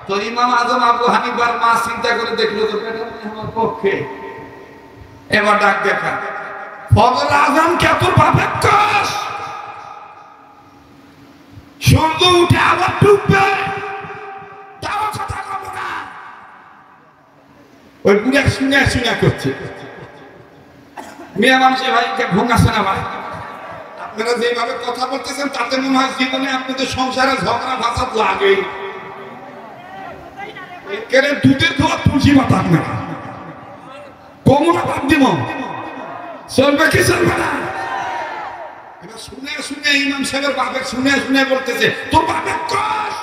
তো ইমাম আযম আবু হানিফার মা চিন্তা করে দেখলো যে আমার পক্ষে। এবার ডাক দেখা, ফজর আযান কে তোর বাপের কস? সূর্য উঠে আবার ডুববে, তাও কথা কব না। ওই বুড়া শুনে শুনে করছে। মেয়ে মানুষের ভাইকে ঘুম আসে না ভাই। আপনারা যেভাবে কথা বলতেছেন, তাতে মনে হয় জীবনে আপনাদের সংসারে ঝগড়া ফাসাদ লাগে। এখানে দুধের ধোয়া তুলসী পাতা না কমলা বাদ দিব চলবে কি চলবে না? এবার শুনে শুনে ইমাম সাহেবের বাপের শুনে শুনে বলতেছে তোর বাপের কস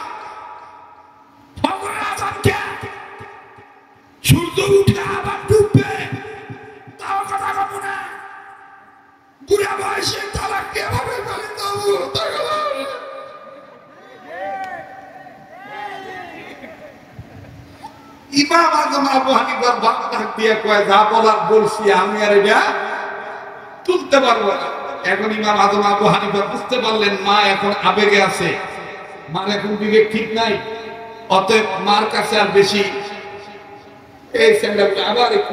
সূর্য উঠে আবার ডুববে তাও কথা কব না বুড়া বয়সে তালাক দিয়ে ভাবে ইমাম আজম আবু হানিফার বাপ ডাক দিয়ে কয় যা বলার বলছি আমি আর এটা তুলতে পারবো না। এখন ইমাম আজম আবু হানিফা বুঝতে পারলেন মা এখন আবেগে আছে, মার এখন বিবেক ঠিক নাই, অতএব মার কাছে আর বেশি এই স্যান্ডালটা আবার একটু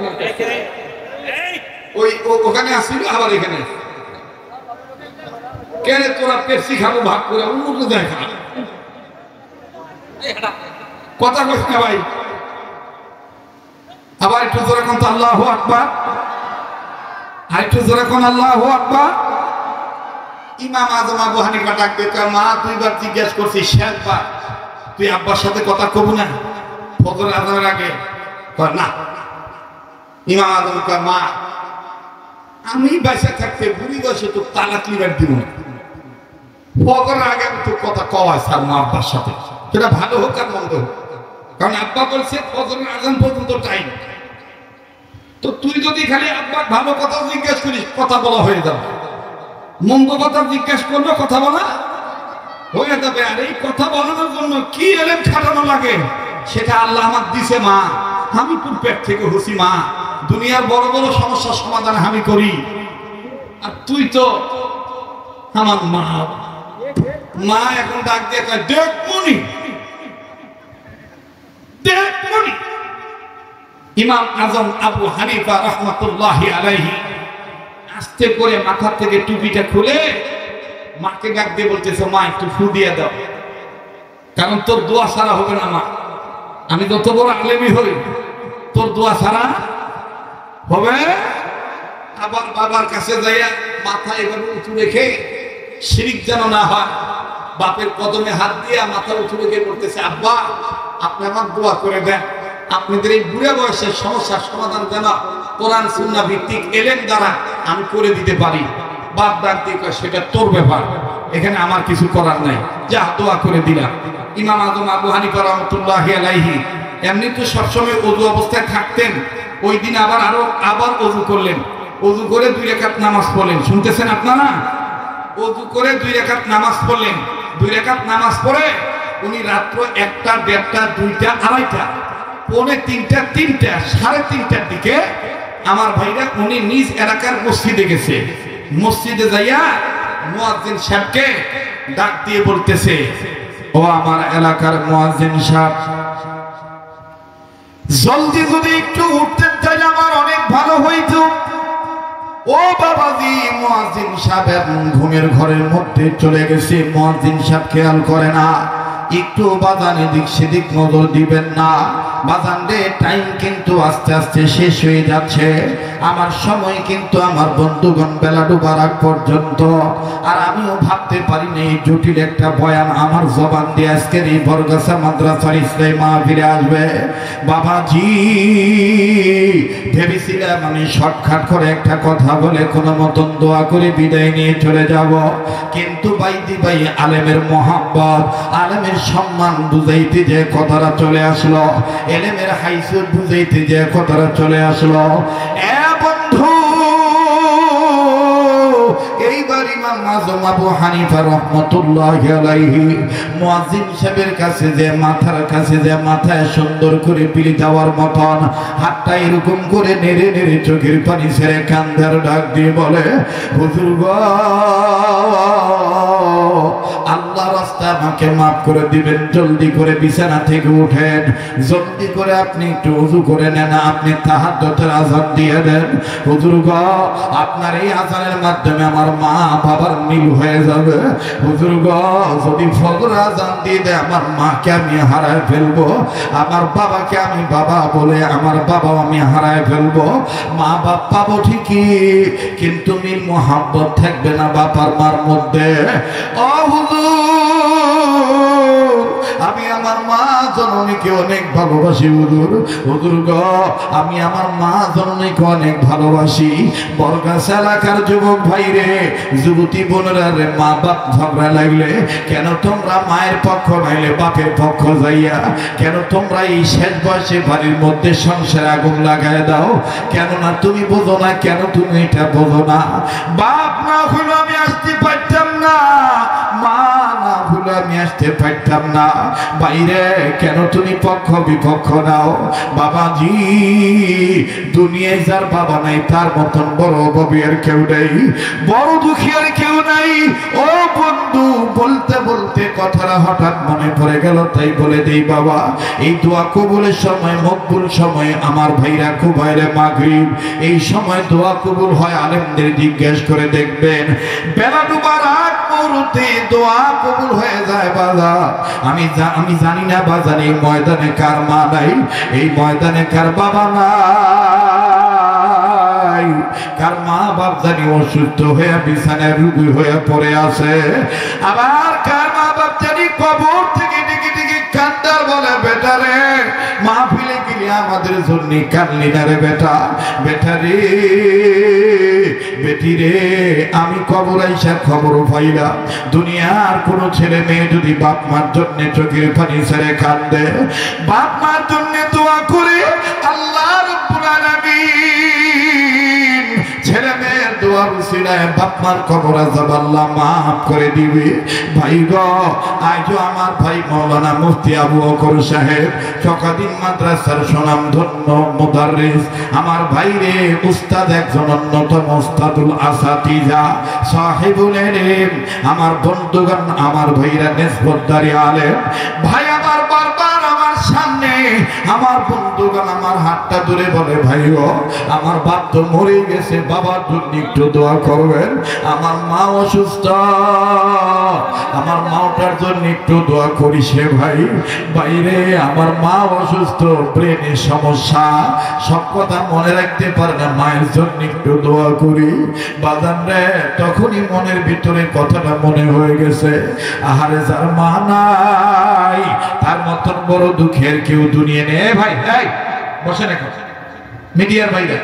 ওই ওখানে আসছিল আবার এখানে কেন তোরা পেপসি খাবো ভাগ করে অন্য দেখা কথা কইস না ভাই। আবার একটু জোরে কোন আল্লাহু আকবার, আর একটু জোরে কোন আল্লাহু আকবার। ইমাম আজম আবু হানিফা ডাক দিয়ে মা দুইবার জিজ্ঞেস করছিস শেষবার তুই আব্বার সাথে কথা কব না ফজর আজানের আগে? না। ইমাম আজম কয় মা আমি বাইসা থাকতে বুড়ি বয়সে তো তালাক লিবার দিব না, ফজরের আগে আমি তোর কথা কওয়াই স্যার মা আব্বার সাথে, সেটা ভালো হোক আর মন্দ হোক, কারণ আব্বা বলছে ফজরের আজান পর্যন্ত টাইম। তো তুই যদি খালি আব্বার ভালো কথা জিজ্ঞেস করিস কথা বলা হয়ে যাবে, মন্দ কথা জিজ্ঞেস করলে কথা বলা হয়ে যাবে। আর এই কথা বলানোর জন্য কি এলেম খাটানো লাগে সেটা আল্লাহ আমার দিছে মা, আমি তোর পেট থেকে হসি মা, দুনিয়ার বড় বড় সমস্যার সমাধান আমি করি, আর তুই তো আমার মা। মা এখন ডাক দিয়ে কয় দেখ মনি দেখ মনি। ইমাম আজম আবু হানিফা রাহমাতুল্লাহি আলাইহি আস্তে করে মাথা থেকে টুপিটা খুলে মাকে ডাক দিয়ে বলতেছে মা একটু ফু দিয়ে দাও, কারণ তোর দোয়া ছাড়া হবে না মা, আমি যত বড় আলেমই হই তোর দোয়া ছাড়া হবে। আবার বাবার কাছে যাইয়া মাথা এভাবে উঁচু রেখে শিরিক যেন না হয় বাপের কদমে হাত দিয়ে মাথা উঁচু রেখে বলতেছে আব্বা আপনি আমার দোয়া করে দেন, আপনাদের এই বুড়া বয়সের সমস্যার সমাধান যেন কোরআন সুন্নাহ ভিত্তিক এলেম দ্বারা আমি করে দিতে পারি। বাপ ডাক দিয়ে কয় সেটা তোর ব্যাপার, এখানে আমার কিছু করার নাই, যা দোয়া করে দিলাম। ইমাম আজম আবু হানিফা রাহমাতুল্লাহি আলাইহি এমনি তো সবসময় ওযু অবস্থায় থাকতেন, ওই দিন আবার ওযু করলেন, ওযু করে 2 রাকাত নামাজ পড়লেন। শুনতেছেন আপনারা? ওযু করে 2 রাকাত নামাজ পড়লেন। 2 রাকাত নামাজ পড়ে উনি রাত্র 1টা 1:30টা 2টা 2:30টা পৌনে 3টা 3টা 3:30টার দিকে আমার ভাইরা উনি নিজ এলাকার মসজিদে গেছে। মসজিদে যাইয়া মুয়াজ্জিন সাহেবকে ডাক দিয়ে বলতেছে ও আমার এলাকার মুয়াজ্জিন সাহেব জলদি যদি একটু উঠতেন তাহলে আমার অনেক ভালো হইতো। ও বাবাজি মুয়াজ্জিন সাহেব ঘুমের ঘরের মধ্যে চলে গেছে, মুয়াজ্জিন সাহেব খেয়াল করে না, একটু বাজানে দিক সেদিক নজর দিবেন না। বাজান রে টাইম কিন্তু আস্তে আস্তে শেষ হয়ে যাচ্ছে, আমার সময় কিন্তু আমার বন্ধুগণ বেলা ডুবার আগ পর্যন্ত। আর আমিও ভাবতে পারিনি এই জটিল একটা বয়ান আমার জবান দিয়ে আজকের এই বরগাছা মাদ্রাসার ইসলামী মাহফিলে আসবে। বাবাজি ভেবেছিলাম আমি শর্টকাট করে একটা কথা বলে কোনো মতন দোয়া করে বিদায় নিয়ে চলে যাব, কিন্তু বাইদি ভাই আলেমের মোহাব্বত আলেমের সম্মান বুঝাইতে যে কথাটা চলে আসলো, এলেমের হাইসুর বুঝাইতে যে কথাটা চলে আসলো। বন্ধু এইবার ইমাম আজম আবু হানিফা রাহমাতুল্লাহি আলাইহি মুয়াজ্জিন সাহেবের কাছে যে মাথার কাছে যে মাথায় সুন্দর করে পিলি দেওয়ার মতন হাতটা এরকম করে নেড়ে নেড়ে চোখের পানি ছেড়ে কান্দার ডাক দিয়ে বলে হুজুর গো আল্লাহ রাস্তা আমাকে মাফ করে দিবেন, জলদি করে বিছানা থেকে উঠেন, জলদি করে আপনি একটু ওযু করে নেন, আপনি তাহাজ্জুদের আযান দিয়ে দেন। হুজুর গো আপনার এই আযানের মাধ্যমে আমার মা বাবার মিল হয়ে যাবে। হুজুর গো যদি ফজর আযান দিয়ে দেয় আমার মাকে আমি হারায় ফেলবো, আমার বাবাকে আমি বাবা বলে আমার বাবাও আমি হারায় ফেলবো। মা বাপ পাবো ঠিকই, কিন্তু মিল মোহাব্বত থাকবে না বাবার মার মধ্যে। ও হুজুর আমি আমার মা জননী আপনাকে অনেক ভালোবাসি হুজুর। হুজুর গো, আমি আমার মা জননীকে অনেক ভালোবাসি। বরগাছা এলাকার যুবক ভাইরে, যুবতী বোনেরা রে, মা বাপ ঝগড়া লাগলে কেন তোমরা মায়ের পক্ষ নাইলে বাপের পক্ষ যাইয়া কেন তোমরা এই শেষ বয়সে বাড়ির মধ্যে সংসারে আগুন লাগায় দাও? কেননা তুমি বোঝো না, কেন তুমি এটা বোঝো না? বাপ না হইলে আমি আসতে পারতাম না, মা না হইলে আমি আসতে পারতাম না। বাইরে কেন তুমি পক্ষ বিপক্ষ নাও? বাবাজি, দুনিয়ায় যার বাবা নাই তার মতন বড় অভাবী আর কেউ নেই, বড় দুঃখী আর কেউ নাই। ও বন্ধু, বলতে বলতে কথাটা হঠাৎ মনে পড়ে গেল, তাই বলে দেই বাবা, এই দোয়া কবুলের সময়, মকবুল সময় আমার ভাইরা খুব বাইরে মাগরিব, এই সময় দোয়া কবুল হয়। আলেমদের জিজ্ঞেস করে দেখবেন, বেলা ডুবার আগ মুহূর্তে দোয়া কবুল হয়ে যায়। বাবা আমি জানি না বাজার এই ময়দানে কার মা নাই, এই ময়দানে কার বাবা নাই, কার মা বাপ জানি অসুস্থ হয়ে বিছানায় রোগী হয়ে পড়ে আছে, আবার কার মা বাপ জানি কবর থেকে ডেকে ডেকে কান্দার বলে, বেটা রে মাহফিলে গেলে আমাদের জন্য কানলি না রে বেটা, বেটা রে বেটি রে, আমি কবর আইসা খবর পাইলাম দুনিয়ার কোন ছেলে মেয়ে যদি বাপ মার জন্য চোখের পানি ছেড়ে কান্দে, বাপ মার জন্য দোয়া করে আল্লাহ রাব্বুল আলামিন ছেলে মেয়ের দোয়ার উসিলায় বাপ মার কবর আযাব আল্লাহ মাফ করে দিবে। ভাই গো, আজও আমার ভাই মাওলানা মুফতি আবু বকর সাহেব চকাদিন মাদ্রাসার সুনাম ধন্য মুদাররিস, আমার ভাই রে উস্তাদ, একজন অন্যতম উস্তাদুল আসাতিজা সাহেবুল ইলম, আমার বন্ধুগণ, আমার ভাইরা নিসবতদারি আলেম ভাই, আমার বারবার আমার সামনে আমার বন্ধুগণ আমার হাতটা ধরে বলে, ভাই গো আমার বাপ তো মরে গেছে, বাবার জন্য একটু দোয়া করবেন, আমার মা অসুস্থ, আমার মাটার জন্য একটু দোয়া করিস রে ভাই। বাইরে আমার মা অসুস্থ, ব্রেনের সমস্যা, সব কথা মনে রাখতে পারে না, মায়ের জন্য একটু দোয়া করি। বাজান রে, তখনই মনের ভিতরে কথাটা মনে হয়ে গেছে, আহারে যার মা নাই তার মতন বড় দুঃখের কেউ দুনিয়া নেই। ভাই এই বসে রেখো, মিডিয়ার বাইরে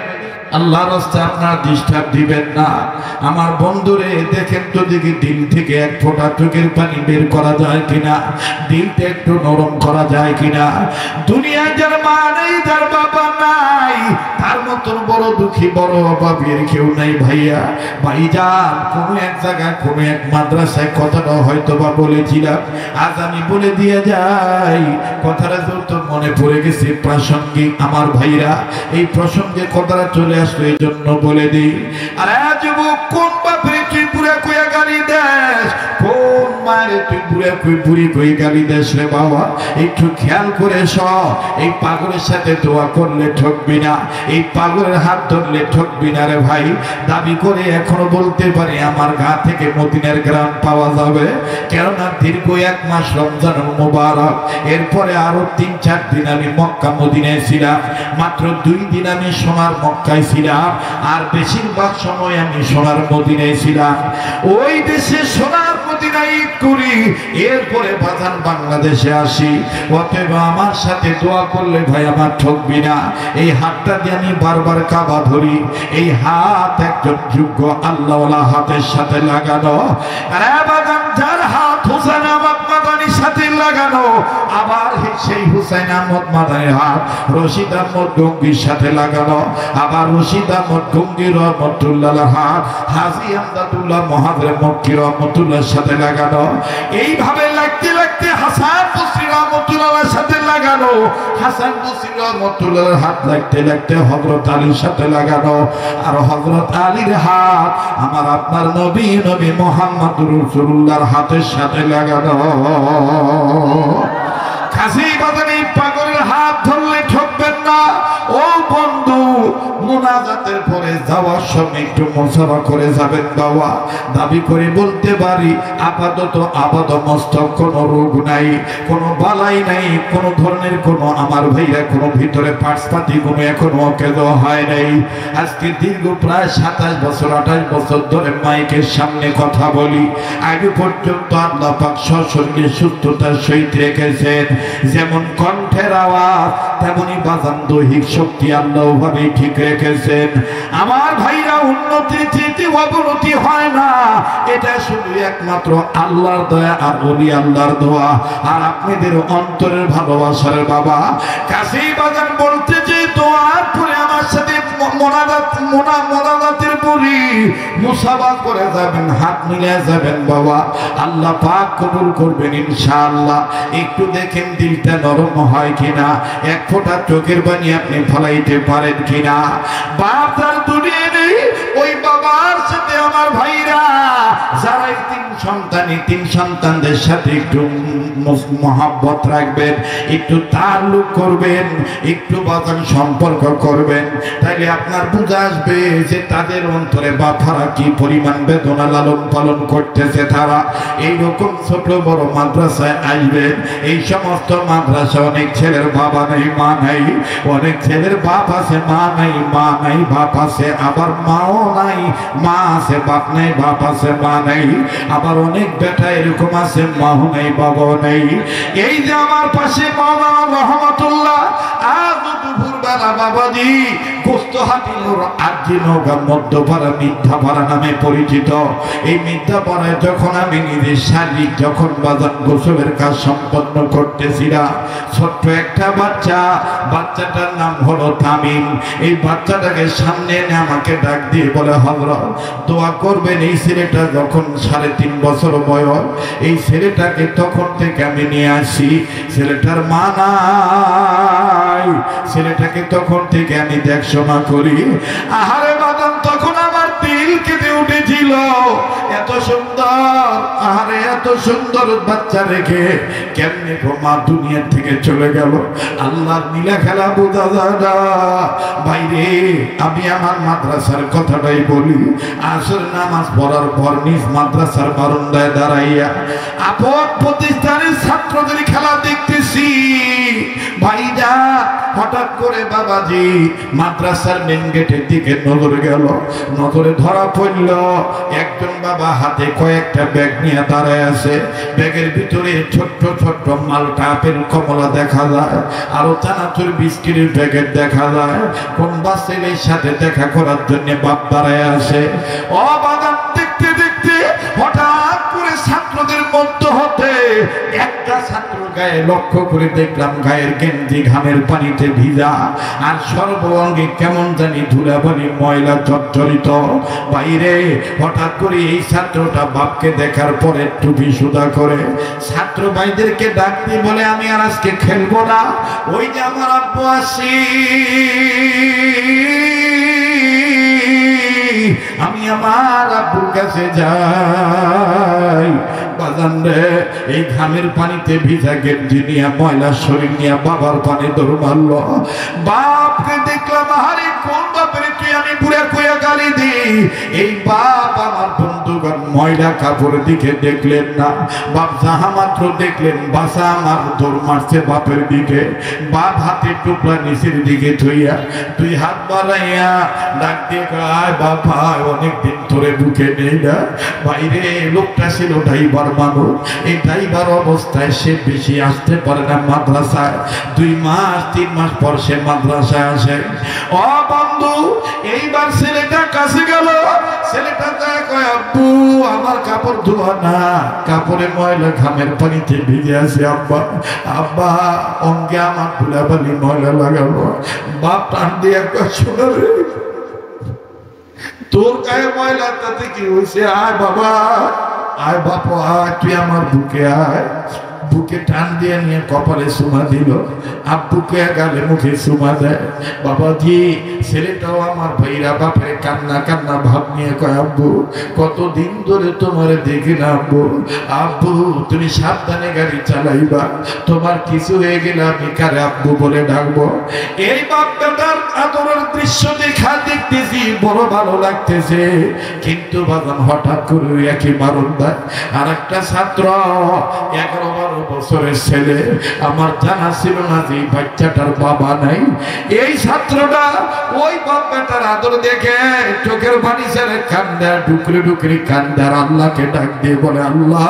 আল্লাহর রাস্তায় আপনারা ডিস্টার্ব দিবেন না। আমার বন্ধুরে দেখেন তো দেখি দিল থেকে এক ফোঁটা চোখের পানি বের করা যায় কিনা, দিলটা একটু নরম করা যায় কিনা। দুনিয়ায় যার মা নেই, যার বাবা নাই, তার মতন বড় দুঃখী বড় অভাবীর কেউ নাই। ভাইয়া ভাইজান, কোনো এক জায়গায় কোনো এক মাদ্রাসায় কথাটা হয়তো বা বলেছিলাম, আজ আমি বলে দিয়ে যাই, কথাটা তো মনে পড়ে গেছে প্রাসঙ্গিক। আমার ভাইরা এই প্রসঙ্গে কথাটা চলে আসলো, এই জন্য বলে দিই। আর যুবক, কোন বাপরে তুই পুরা কইয়া গালি দেশ, কোন মায়ের তুই পুরা কই বুড়ি কই গালি দেশ রে বাবা, একটু খেয়াল করে সব। এই পাগলের সাথে দোয়া করলে ঠকবি না, এই পাগলের হাত ধরলে ঠকবি না রে ভাই। দাবি করে এখনো বলতে পারি আমার গা থেকে মদিনার গ্রাম পাওয়া যাবে, কেননা দীর্ঘ 1 মাস রমজান মুবারক, এরপরে আরো 3-4 দিন আমি মক্কা মদিনায় ছিলাম, মাত্র 2 দিন আমি সোনার মক্কায় ছিলাম, আর বেশিরভাগ সময় আমি সোনার মদিনায় ছিলাম। ওই দেশে সোনার মদিনায় ঈদ করি, এরপরে বাজান বাংলাদেশে আসি। অতএব আমার সাথে দোয়া করলে ভাই আমার ঠকবি না। এই হাতটা দিয়ে আমি বারবার কাবা ধরি, এই হাত একজন যোগ্য আল্লাহওয়ালা হাতের সাথে লাগানো। আরে বাজান, যার হাত হুসাইন আহমদ মাদানির সাথে লাগানো, আবার সেই হুসাইন আহমদ মাদানির হাত রশিদ আহমদ গঙ্গির সাথে লাগানো, আবার রশিদ আহমদ গঙ্গি রহমতুল্লাহর হাত হাজী আমদাদুল্লাহ মহাজের মক্কি রহমতুল্লাহর সাথে লাগানো। এইভাবে লাগতে লাগতে হাসান বসরি রহমতুল্লাহর সাথে লাগানো, হাসান বসরি রহমতুল্লাহর হাত লাগতে লাগতে হযরত আলীর সাথে লাগানো, আর হযরত আলীর হাত আমার আপনার নবী মুহাম্মদুর রাসূলুল্লাহর হাতের সাথে লাগানো। কাজী বাজারে পাগলের হাত ধরলে ঠকবেন না। ও বন্ধু, মুনাজাতের পরে যাওয়ার সময় একটু মুসাফা করে যাবেন বাবা। দাবি করে বলতে পারি আপাতত মস্তক কোনো রোগ নাই, কোনো বালাই নাই, কোনো ধরনের কোনো আমার ভাইরা কোনো ভিতরে পার্সপাতি কোনো এখনো অকেজ হয় নাই। আজকে দীর্ঘ প্রায় 27 বছর 28 বছর ধরে মাইকের সামনে কথা বলি। আগে পর্যন্ত আল্লাহ পাক সশরীরে সুস্থতার সহিত রেখেছেন। যেমন কণ্ঠের আওয়াজ তেমনি বাজান দৈহিক শক্তি আল্লাহ ভাবে ঠিক রেখেছেন। আমার ভাইরা উন্নতি চেয়ে অবনতি হয় না, এটা শুধু একমাত্র আল্লাহর দয়া আর ওলি আল্লাহর দোয়া আর আপনাদের অন্তরের ভালোবাসার বাবা। কাছেই বাজান বলতে যে দোয়ার পরে আমার সাথে মোনাজাতের পরি মুসাফা করে যাবেন, হাত মিলিয়ে যাবেন বাবা। আল্লাহ পাক কবুল করবেন ইনশাআল্লাহ। একটু দেখেন দিলটা নরম হয় কিনা, এক ফোঁটা চোখের পানি আপনি ফলাইতে পারেন কিনা। বাপ তার দুনিয়া নেই, ওই বাবার সাথে আমার ভাইরা যারা তিন সন্তানদের সাথে একটু মহব্বত রাখবেন, একটু তাল্লুক করবেন, একটু বাজান সম্পর্ক করবেন, তাইলে আপনার বুঝে আসবে যে তাদের অন্তরে বাবারা কি পরিমাণ বেদনা লালন পালন করতেছে। তারা এইরকম ছোট বড় মাদ্রাসায় আসবেন। এই সমস্ত মাদ্রাসা অনেক ছেলের বাবা নেই মা নাই, অনেক ছেলের বাপ আছে মা নাই, মা নাই বাপ আছে, আবার মাও নাই মা আছে, বাপ নাই বাপ আছে মা নাই, আবার অনেক বেটা এরকম আছে মাও নাই বাবাও নাই। এই যে আমার পাশে মাওলানা রহমাতুল্লাহ আজ দুপুর বেলা বাবাজি গোস্তহাটির আর্জিনগর মধ্যপাড়া মিথ্যাপাড়া নামে পরিচিত। এই মিথ্যাপাড়ায় যখন আমি নিজের শারীরিক যখন বাজান গোসলের কাজ সম্পন্ন করতেছিলাম, ছোট্ট একটা বাচ্চাটার নাম হলো তামিম। এই বাচ্চাটাকে সামনে এনে আমাকে ডাক দিয়ে বলে হযরত দোয়া করবেন, এই ছেলেটা যখন 3.5 বছর বয়স, এই ছেলেটাকে তখন থেকে আমি নিয়ে আসি, ছেলেটার মা নাই, ছেলেটাকে তখন থেকে আমি দেখশোনা করি। আহারে বাদাম তখন আমার দিল কেঁদে উঠেছিল, এত সুন্দর, আহারে এত সুন্দর বাচ্চা রেখে কেমনে মা দুনিয়ার থেকে চলে গেল। আল্লাহর নীলা খেলা বোঝা যায় না বাইরে। আমি আমার মাদ্রাসার কথাটাই বলি, আসর নামাজ পড়ার পর নিজ মাদ্রাসার বারান্দায় দাঁড়াইয়া আপন প্রতিষ্ঠানের ছাত্রদের খেলা দেখতেছি ভাইরা। হঠাৎ করে বাবাজি মাদ্রাসার মেন গেটের দিকে নজর গেল, নজরে ধরা পড়ল একজন বাবা হাতে কয়েকটা ব্যাগ নিয়ে দাঁড়ায় আছে। ব্যাগের ভিতরে ছোট্ট ছোট্ট মালটা আপেল কমলা দেখা যায়, আরো চানাচুর বিস্কিটের প্যাকেট দেখা যায়। কোন ছেলের সাথে দেখা করার জন্য বাপ দাঁড়ায় আসে। ও বাদাম দেখতে দেখতে হঠাৎ করে ছাত্রদের মধ্যে হতে একটা ছাত্র গায়ে লক্ষ্য করে দেখলাম গায়ের গেঞ্জি ঘামের পানিতে ভিজা, আর সর্বঙ্গে কেমন জানি ধুলাবালি ময়লা জর্জরিত। বাইরে হঠাৎ করে এই ছাত্রটা বাপকে দেখার পরে টুপি সুদা করে ছাত্র ভাইদেরকে ডাক দিয়ে বলে আমি আর আজকে খেলবো না, ওই যে আমার আব্বু আসি, আমি আমার আব্বুর কাছে যাই। বাজান রে, এই ঘামের পানিতে ভিজা গেঞ্জি নিয়ে ময়লা শরীর নিয়ে বাবার পানি দৌড় মারল। বাপকে দেখলাম, আরে কোন বাপের তুই আমি পুরা কইয়া গালি দি। এই বাপ আমার বন্ধুগণ ময়লা কাপড়ের দিকে দেখলেন না, বাপ যাহা মাত্র দেখলেন বাসা আমার দৌড় মারছে বাপের দিকে। বাপ হাতে টুকরা নিচের দিকে থইয়া তুই হাত বাড়াইয়া ডাক দিয়ে গায় বাবা অনেকদিন ধরে বুকে নেই না। বাইরে লোকটা ছিল ড্রাইভার মানুষ, এই ড্রাইভার অবস্থায় সে বেশি আসতে পারে না মাদ্রাসায়। 2 মাস 3 মাস পর সে মাদ্রাসায় আসে। ও বন্ধু, এইবার ছেলেটা কাছে গেল, ছেলেটা কয় আব্বু আমার কাপড় ধোয়া না, কাপড়ে ময়লা ঘামের পানিতে ভিজে আছে আব্বা। আব্বা অঙ্গে আমার ধুলাবালি ময়লা লাগালো। বাপ টান দিয়ে কয় শোনো রে, তোর গায়ে ময়লা তাতে কি হয়েছে? আয় বাবা, আয় বাপ, আয় তুই আমার বুকে আয়। বুকে টান দিয়ে নিয়ে কপালে চুমা দিল, আব্বুকে গালে মুখে চুমা দেয়। বাবাজি ছেলেটাও আমার ভাইরা বাপের কান্না কান্না ভাব নিয়ে কয়, আব্বু কতদিন ধরে তোমার দেখি না আব্বু, আব্বু তুমি সাবধানে গাড়ি চালাইবা, তোমার কিছু হয়ে গেলে আমি কারে আব্বু বলে ডাকবো। এই বাপ বেটার আদরের দৃশ্য দেখতেছি বড় ভালো লাগতেছে, কিন্তু বাগান হঠাৎ করে একই মারণ দেয়। আর একটা ছাত্র 11-12 বছরের ছেলে, আমার জানা ছিল না যে বাচ্চাটার বাবা নাই। এই ছাত্রটা ওই বাপ বেটার আদর দেখে চোখের পানি ছেড়ে কান্দে, ডুকরে ডুকরে কান্দে, আর আল্লাহকে ডাক দিয়ে বলে, আল্লাহ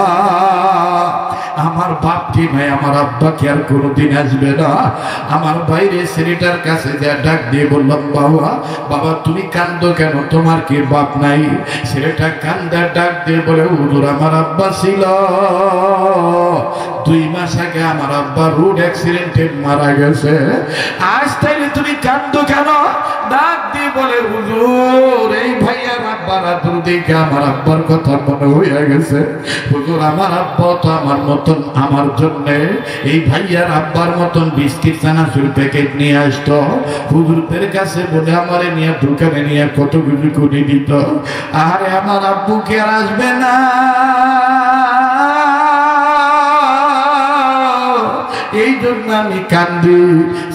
আমার বাপ কি নাই, আমার আব্বা কি আর কোনোদিন আসবে না? আমার বাইরে ছেলেটার কাছে যা ডাক দিয়ে বললাম, বাবা বাবা তুমি কান্দো কেন, তোমার কি বাপ নাই? ছেলেটা কান্দা ডাক দিয়ে বলে, হুজুর আমার আব্বা ছিল, 2 মাস আগে আমার আব্বা রোড অ্যাক্সিডেন্টে মারা গেছে। আজ তাইলে তুমি কান্দো কেন? ডাক দিয়ে বলে, হুজুর এই ভাইয়ার আব্বার আদর দেখে আমার আব্বার কথা মনে হয়ে গেছে। হুজুর আমার আব্বা তো আমার মতন, আমার জন্য এই ভাইয়ার আব্বার মতন বিস্কিট চানাচুর প্যাকেট নিয়ে আসতো, হুজুরদের কাছে বলে আমারে নিয়ে দোকানে নিয়ে কত কিছু করে দিত। আরে আমার আব্বুকে আর আসবে না, এই জন্য আমি কান্দি।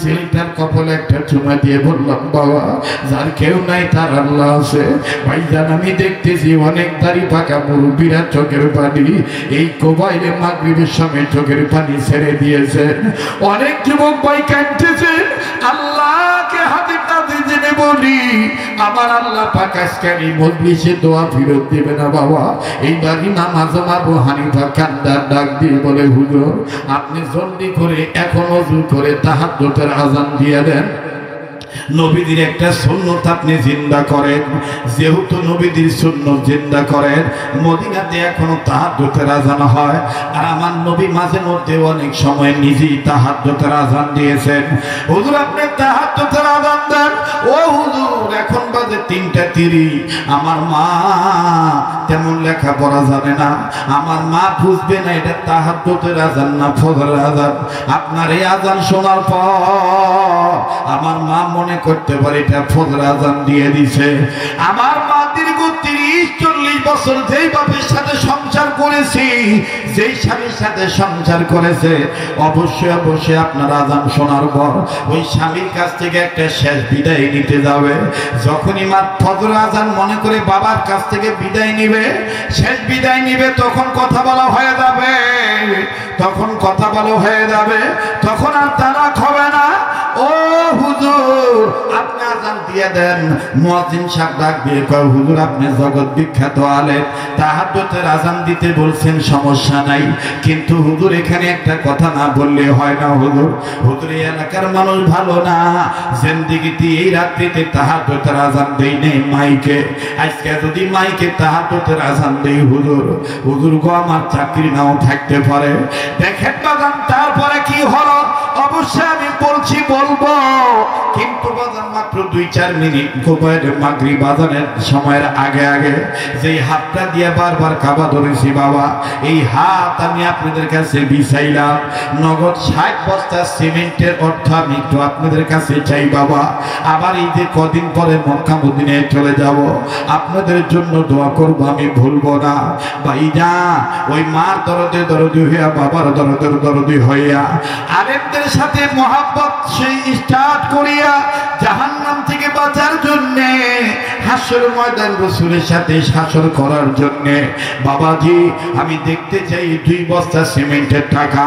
ছেলেটার কপালে একটা চুমা দিয়ে বললাম, বাবা যার কেউ নাই তার আল্লাহ আছে। ভাইজান আমি দেখতেছি অনেক দাড়ি পাকা মুরব্বীরা চোখের পানি এই কোবাইলে মাগরিবের সময় চোখের পানি ছেড়ে দিয়েছেন। অনেক যুবক ভাই কাঁদতেছেন। আল্লাহকে হাতে কাঁদে জেনে বলি, আমার আল্লাহ পাক আজকে এই মজলিসে দোয়া ফিরত দেবে না বাবা। এইবার ইমাম আজম আবু হানিফা কান্দার ডাক দিয়ে বলে, হুজুর আপনি জলদি করে এখন ওযু করে তাহাজ্জুদের আযান দিয়ে দেন। নবীদের একটা সুন্নত আপনি জিন্দা করেন, যেহেতু নবীদের সুন্নত জিন্দা করেন। মদিনাতে এখনো তাহাজ্জুদের আযান হয়, আর আমার নবী মাঝে মধ্যে অনেক সময় নিজেই তাহাজ্জুদের আযান দিয়েছেন। হুজুর আপনি তাহাজ্জুদের আযান দেন। ও হুজুর এখন বাজে 3:30, আমার মা তেমন লেখাপড়া জানে না, আমার মা বুঝবে না এটা তাহাজ্জুদের আযান না ফজরের আযান। আপনার এই আযান শোনার পর আমার মা মনে করতে পারে এটা ফজর আযান দিয়ে দিছে। আমার মা দীর্ঘ 30-40 বছর যেই বাপের সাথে সংসার করেছি, যেই স্বামীর সাথে সংসার করেছে, অবশ্যই অবশ্যই আপনার আযান শোনার পর ওই স্বামীর কাছ থেকে একটা শেষ বিদায় নিতে যাবে। যখনই মা ফজর আযান মনে করে বাবার কাছ থেকে বিদায় নিবে, শেষ বিদায় নিবে, তখন কথা বলা হয়ে যাবে, তখন কথা বলা হয়ে যাবে, তখন আর তালাক হবে না। ও হুজুর আপনি আযান দিয়ে দেন। মুয়াজ্জিন সাহেব ডাক দিয়ে কয়, হুজুর আপনি জগৎ বিখ্যাত আলেম, তাহাজ্জুদের আযান দিতে বলছেন সমস্যা নাই, কিন্তু হুজুর এখানে একটা কথা না বললে হয় না হুজুর। হুজুর এই এলাকার মানুষ ভালো না, জিন্দেগিতে এই রাত্রিতে তাহাজ্জুদের আযান দেই নেই মাইকে, আজকে যদি মাইকে তাহাজ্জুদের আযান দেই হুজুর, হুজুর গো আমার চাকরি নাও থাকতে পারে। দেখেন বাজান তারপরে কি হলো, অবশ্যই আমি বলছি বলবো, কিন্তু বাজান মাত্র 2-4 মিনিট গোবাইর মাগরিব আযানের সময়ের আগে আগে যেই হাতটা দিয়ে বারবার কাবা ধরেছি বাবা, এই হাত আমি আপনাদের কাছে বিছাইলাম। নগদ 60 বস্তা সিমেন্টের অর্থ আমি একটু আপনাদের কাছে চাই বাবা। আবার এই যে কদিন পরে মক্কা মদিনায় চলে যাব, আপনাদের জন্য দোয়া করব, আমি ভুলবো না। ভাইজা ওই মার দরদে দরদি হইয়া, বাবার দরদের দরদি হইয়া, আলেমদের সাথে মহাব্বত সেই স্টার্ট করিয়া জাহান্নাম থেকে বাঁচার জন্যে, হাসর ময়দান রাসূলের সাথে শাসর করার জন্যে বাবাজি আমি দেখতে চাই 2 বস্তা সিমেন্টের টাকা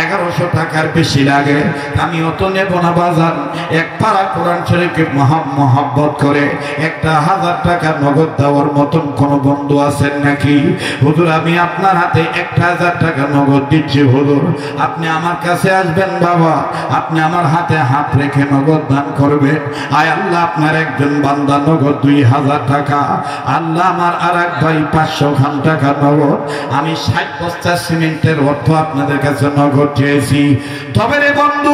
1100 টাকার বেশি লাগে, আমি অত নেব না বাজার। এক পারা কোরআন শরীফকে মহব্বত করে 1000 টাকা নগদ দেওয়ার মতন কোন বন্ধু আছেন নাকি? হুজুর আমি আপনার হাতে 1000 টাকা নগদ দিচ্ছি হুজুর, আপনি আমার কাছে আসবেন বাবা, আপনি আমার হাতে হাত রেখে নগদ দান করবেন। আয় আল্লাহ আপনার একজন বান্দা নগদ 2000 টাকা, আল্লাহ আমার আর এক ভাই 500 খান টাকা নগদ, আমি 60 বস্তা সিমেন্টের অর্থ আপনাদের কাছে নগদ চেয়েছি। তবে রে বন্ধু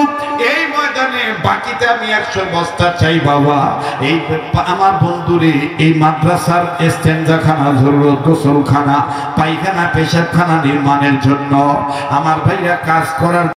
এই ময়দানে বাকিতে আমি 100 বস্তা চাই বাবা। এই আমার বন্ধুরে এই মাদ্রাসার ইস্তেঞ্জাখানা, জরুরত গোসলখানা, পায়খানা পেশাবখানা নির্মাণের জন্য আমার ভাইরা কাজ করার